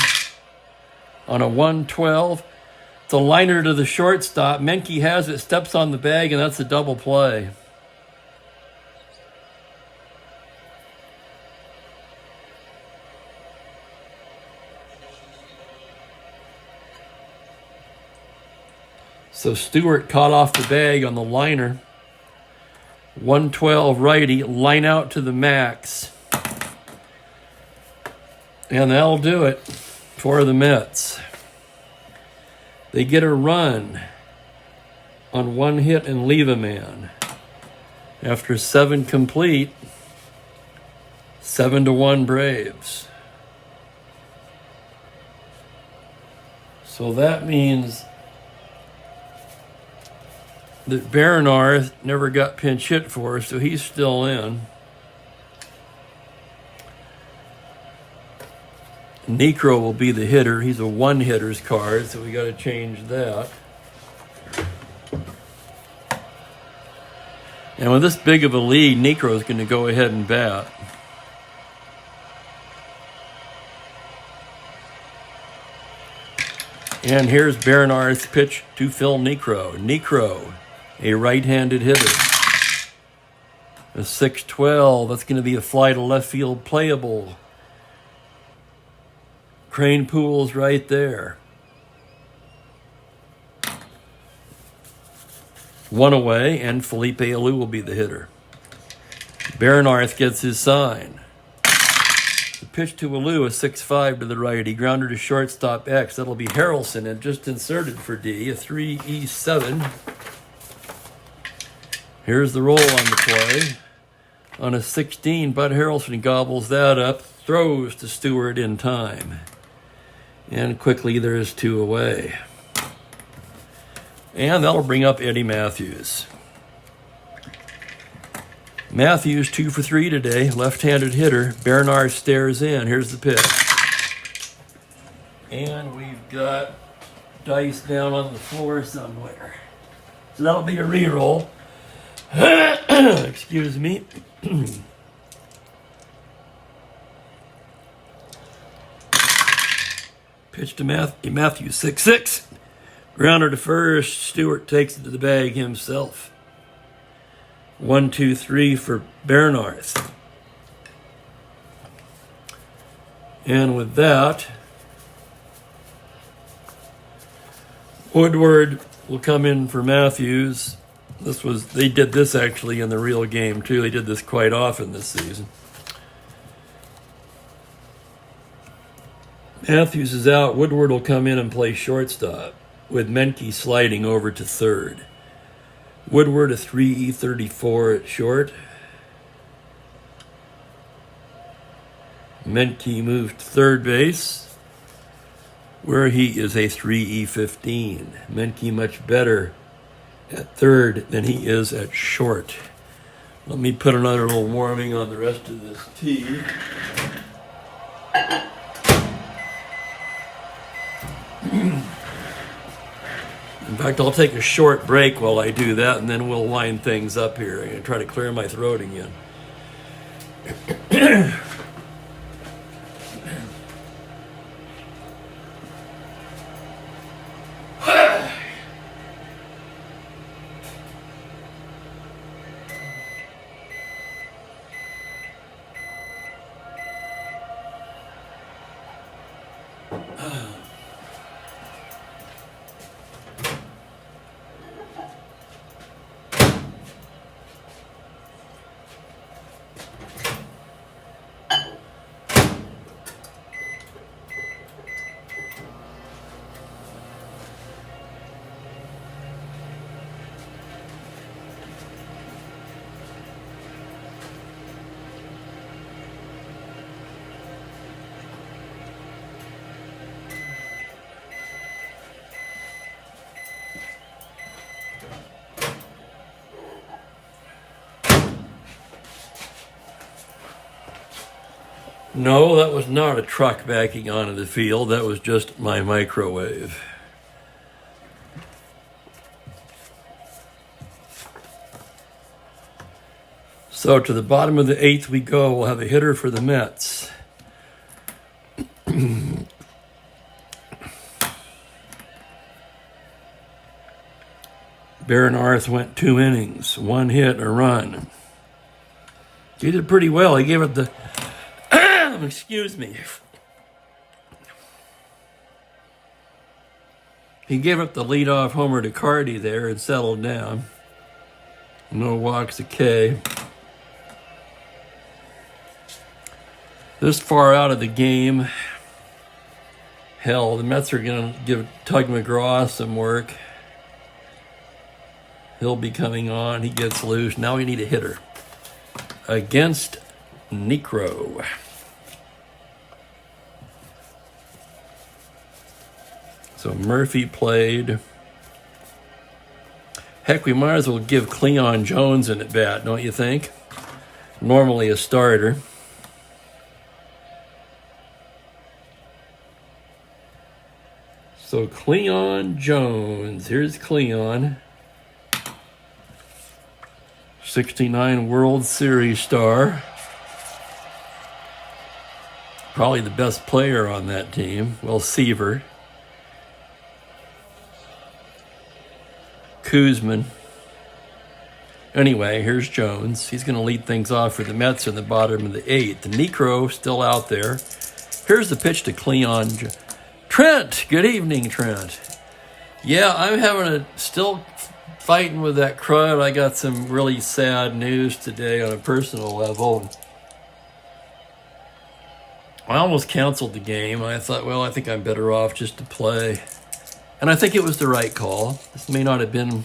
on a 1-12. It's a liner to the shortstop. Menke has it, steps on the bag, and that's a double play. So Stewart caught off the bag on the liner. 112 righty, line out to the max. And that'll do it for the Mets. They get a run on 1 hit and leave a man. After 7 complete, 7-1 Braves. So that means that Bernard never got pinch hit for, so he's still in. Necro will be the hitter. He's a 1-hitter's card, so we got to change that. And with this big of a lead, Necro's going to go ahead and bat. And here's Bernard's pitch to Phil Necro. Necro, a right-handed hitter. A 6-12. That's going to be a fly to left field playable. Crane Pool's right there. 1 away, and Felipe Alou will be the hitter. Bernard gets his sign. The pitch to Alou, a 6-5 to the righty. Grounder to shortstop X. That'll be Harrelson, and just inserted for D, a 3-7. Here's the roll on the play. On a 16, Bud Harrelson gobbles that up, throws to Stewart in time. And quickly there's 2 away. And that'll bring up Eddie Matthews. Matthews 2 for 3 today, left-handed hitter. Bernard stares in. Here's the pitch. And we've got dice down on the floor somewhere. So that'll be a re-roll. Excuse me. Pitch to Matthews, 6-6. Grounder to first. Stewart takes it to the bag himself. 1-2-3 for Bernard. And with that, Woodward will come in for Matthews. They did this actually in the real game too. They did this quite often this season. Matthews is out. Woodward will come in and play shortstop, with Menke sliding over to third. Woodward a 3E34 at short. Menke moved to third base, where he is a 3E15. Menke much better at third than he is at short. Let me put another little warming on the rest of this tea. In fact, I'll take a short break while I do that, and then we'll wind things up here. I'm going to try to clear my throat again. No, that was not a truck backing onto the field. That was just my microwave. So to the bottom of the eighth we go. We'll have a hitter for the Mets. Barnarth went 2 innings, 1 hit, a run. He did pretty well. He gave it the... excuse me. He gave up the leadoff homer to Carty there and settled down. No walks, a K. This far out of the game, hell, the Mets are going to give Tug McGraw some work. He'll be coming on. He gets loose. Now we need a hitter against Necro. So Murphy played. Heck, we might as well give Cleon Jones an at-bat, don't you think? Normally a starter. So Cleon Jones. Here's Cleon. 69 World Series star. Probably the best player on that team. Well, Seaver. Kuzman. Anyway, here's Jones. He's going to lead things off for the Mets in the bottom of the eighth. The Necro still out there. Here's the pitch to Cleon. Trent! Good evening, Trent. Yeah, I'm still fighting with that crud. I got some really sad news today on a personal level. I almost canceled the game. I thought, well, I think I'm better off just to play. And I think it was the right call. This may not have been,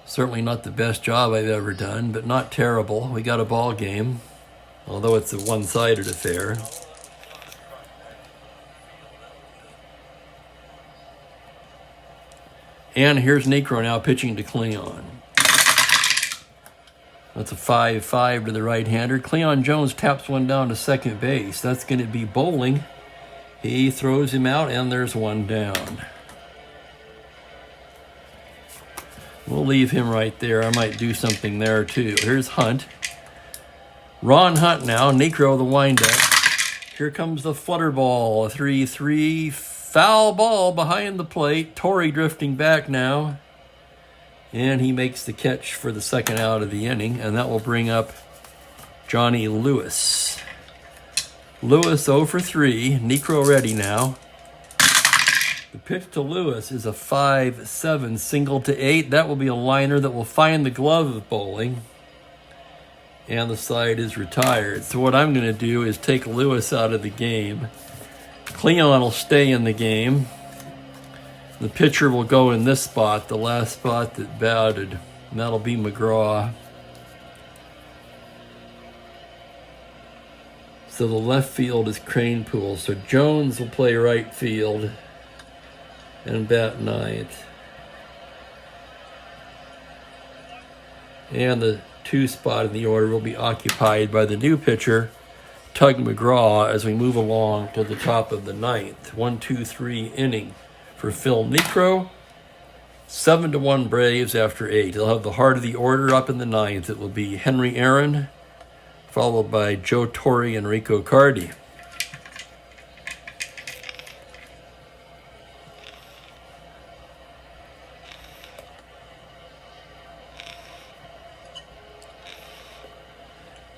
certainly not the best job I've ever done, but not terrible. We got a ball game, although it's a one-sided affair. And here's Necro now pitching to Cleon. That's a 5-5 to the right-hander. Cleon Jones taps one down to second base. That's going to be bowling. He throws him out, and there's one down. We'll leave him right there. I might do something there, too. Here's Hunt. Ron Hunt now. Necro, the windup. Here comes the flutter ball. A 3-3 foul ball behind the plate. Torrey drifting back now. And he makes the catch for the second out of the inning, and that will bring up Johnny Lewis. Lewis 0 for 3. Necro ready now. The pitch to Lewis is a 5-7 single to 8. That will be a liner that will find the glove of bowling. And the side is retired. So what I'm going to do is take Lewis out of the game. Cleon will stay in the game. The pitcher will go in this spot, the last spot that batted. And that'll be McGraw. So the left field is Cranepool. So Jones will play right field and bat ninth. And the 2 spot in the order will be occupied by the new pitcher, Tug McGraw, as we move along to the top of the 9th. 1-2-3 inning for Phil Niekro. 7-1 Braves after 8. They'll have the heart of the order up in the 9th. It will be Henry Aaron, followed by Joe Torre and Rico Cardi.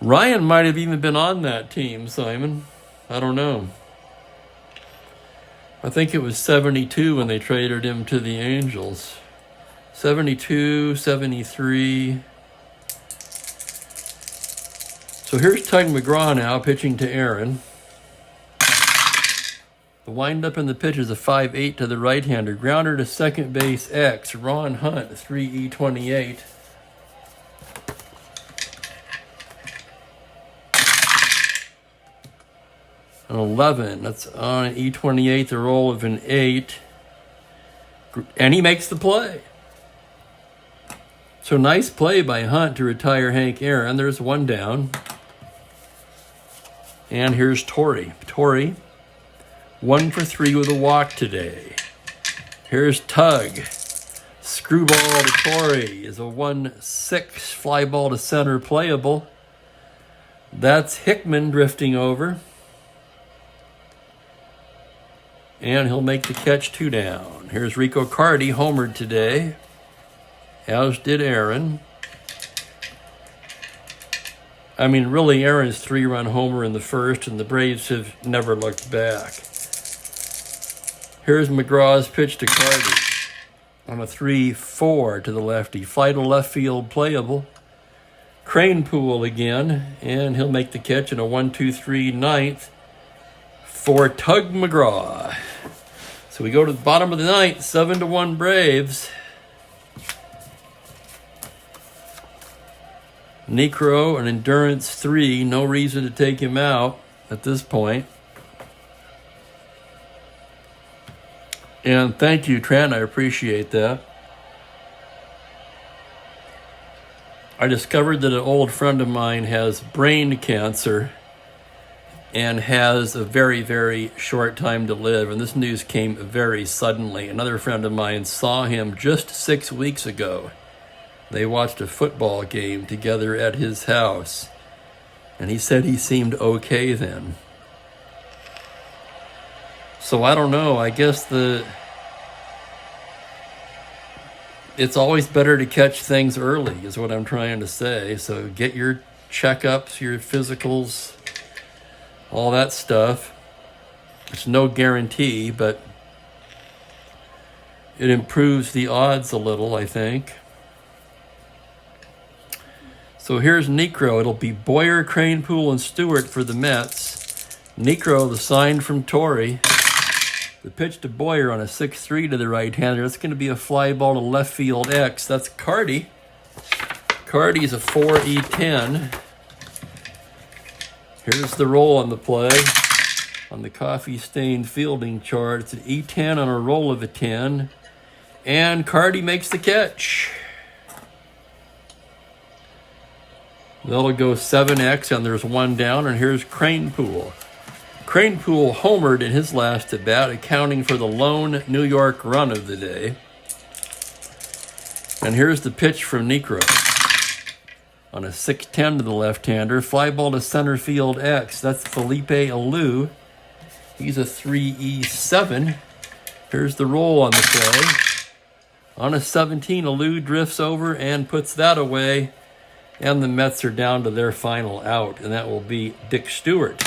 Ryan might have even been on that team, Simon. I don't know. I think it was 72 when they traded him to the Angels. 72, 73. So here's Tug McGraw now pitching to Aaron. The windup in the pitch is a 5-8 to the right-hander. Grounder to second base X. Ron Hunt, 3E28. An 11, that's on an E28, the roll of an 8. And he makes the play. So nice play by Hunt to retire Hank Aaron. There's 1 down. And here's Torre. Torre, 1 for 3 with a walk today. Here's Tug. Screwball to Torre is a 1-6 fly ball to center playable. That's Hickman drifting over. And he'll make the catch, 2 down. Here's Rico Cardi, homered today, as did Aaron. I mean, really, Aaron's 3-run homer in the first, and the Braves have never looked back. Here's McGraw's pitch to Cardi on a 3-4 to the lefty. Fly to left field, playable. Cranepool again, and he'll make the catch in a 1-2-3 ninth for Tug McGraw. So we go to the bottom of the 9th, 7-1 Braves. Niekro, an endurance 3, no reason to take him out at this point. And thank you, Trent, I appreciate that. I discovered that an old friend of mine has brain cancer and has a very, very short time to live. And this news came very suddenly. Another friend of mine saw him just 6 weeks ago. They watched a football game together at his house. And he said he seemed okay then. So I don't know. I guess it's always better to catch things early is what I'm trying to say. So get your checkups, your physicals, all that stuff. It's no guarantee, but it improves the odds a little, I think. So here's Niekro. It'll be Boyer, Cranepool, and Stewart for the Mets. Niekro, the sign from Torre. The pitch to Boyer on a 6-3 to the right-hander. That's going to be a fly ball to left field X. That's Cardi. Cardi's a 4E10. Here's the roll on the play. On the coffee-stained fielding chart, it's an E10 on a roll of a 10. And Cardi makes the catch. That'll go 7X, and there's 1 down, and here's Cranepool. Cranepool homered in his last at-bat, accounting for the lone New York run of the day. And here's the pitch from Niekro. On a 6-10 to the left-hander, fly ball to center field X. That's Felipe Alou. He's a 3E7. Here's the roll on the play. On a 17, Alou drifts over and puts that away. And the Mets are down to their final out, and that will be Dick Stewart.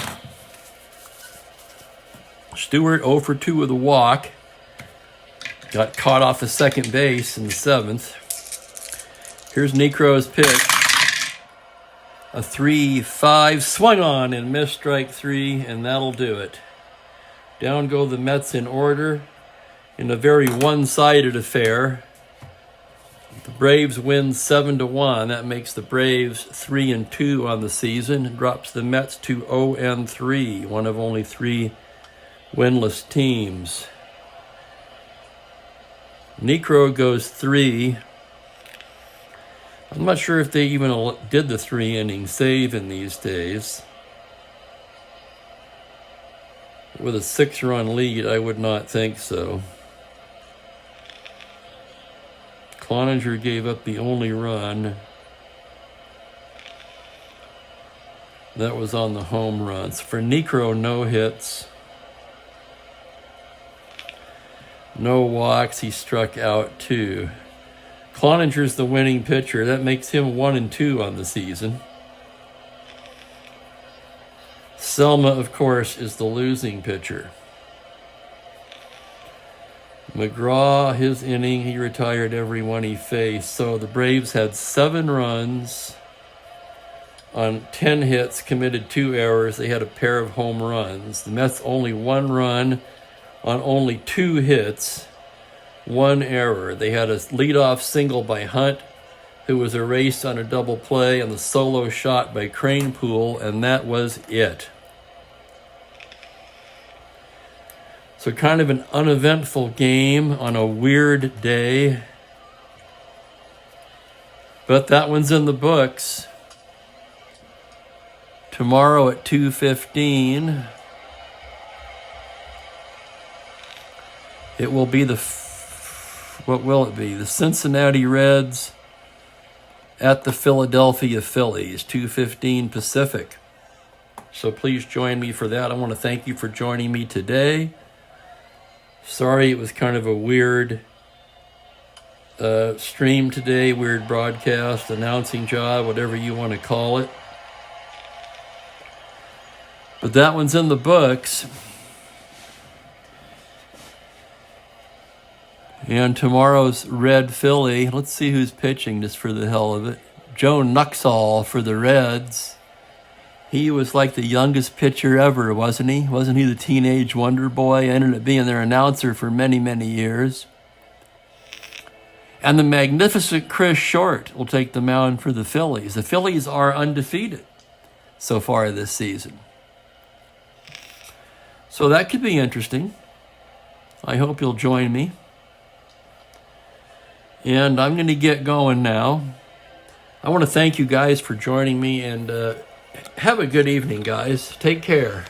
Stewart 0 for 2 with a walk. Got caught off the second base in the 7th. Here's Necro's pitch. A 3-5 swung on and missed strike 3, and that'll do it. Down go the Mets in order in a very one-sided affair. The Braves win 7-1. That makes the Braves 3-2 on the season. It drops the Mets to 0-3, one of only 3 winless teams. Necro goes 3. I'm not sure if they even did the 3-inning save in these days. With a 6-run lead, I would not think so. Cloninger gave up the only run. That was on the home runs. For Necro, no hits. No walks. He struck out 2. Cloninger's the winning pitcher. That makes him 1-2 on the season. Selma, of course, is the losing pitcher. McGraw, his inning, he retired every one he faced. So the Braves had 7 runs on 10 hits, committed 2 errors. They had a pair of home runs. The Mets only 1 run on only 2 hits, 1 error. They had a leadoff single by Hunt, who was erased on a double play, and the solo shot by Cranepool, and that was it. So kind of an uneventful game on a weird day. But that one's in the books. Tomorrow at 2:15, it will be what will it be? The Cincinnati Reds at the Philadelphia Phillies, 2:15 Pacific. So please join me for that. I want to thank you for joining me today. Sorry it was kind of a weird stream today, weird broadcast, announcing job, whatever you want to call it. But that one's in the books. And tomorrow's Red Philly, let's see who's pitching just for the hell of it. Joe Nuxhall for the Reds. He was like the youngest pitcher ever, wasn't he? Wasn't he the teenage wonder boy? Ended up being their announcer for many, many years. And the magnificent Chris Short will take the mound for the Phillies. The Phillies are undefeated so far this season. So that could be interesting. I hope you'll join me. And I'm going to get going now. I want to thank you guys for joining me, and have a good evening, guys. Take care.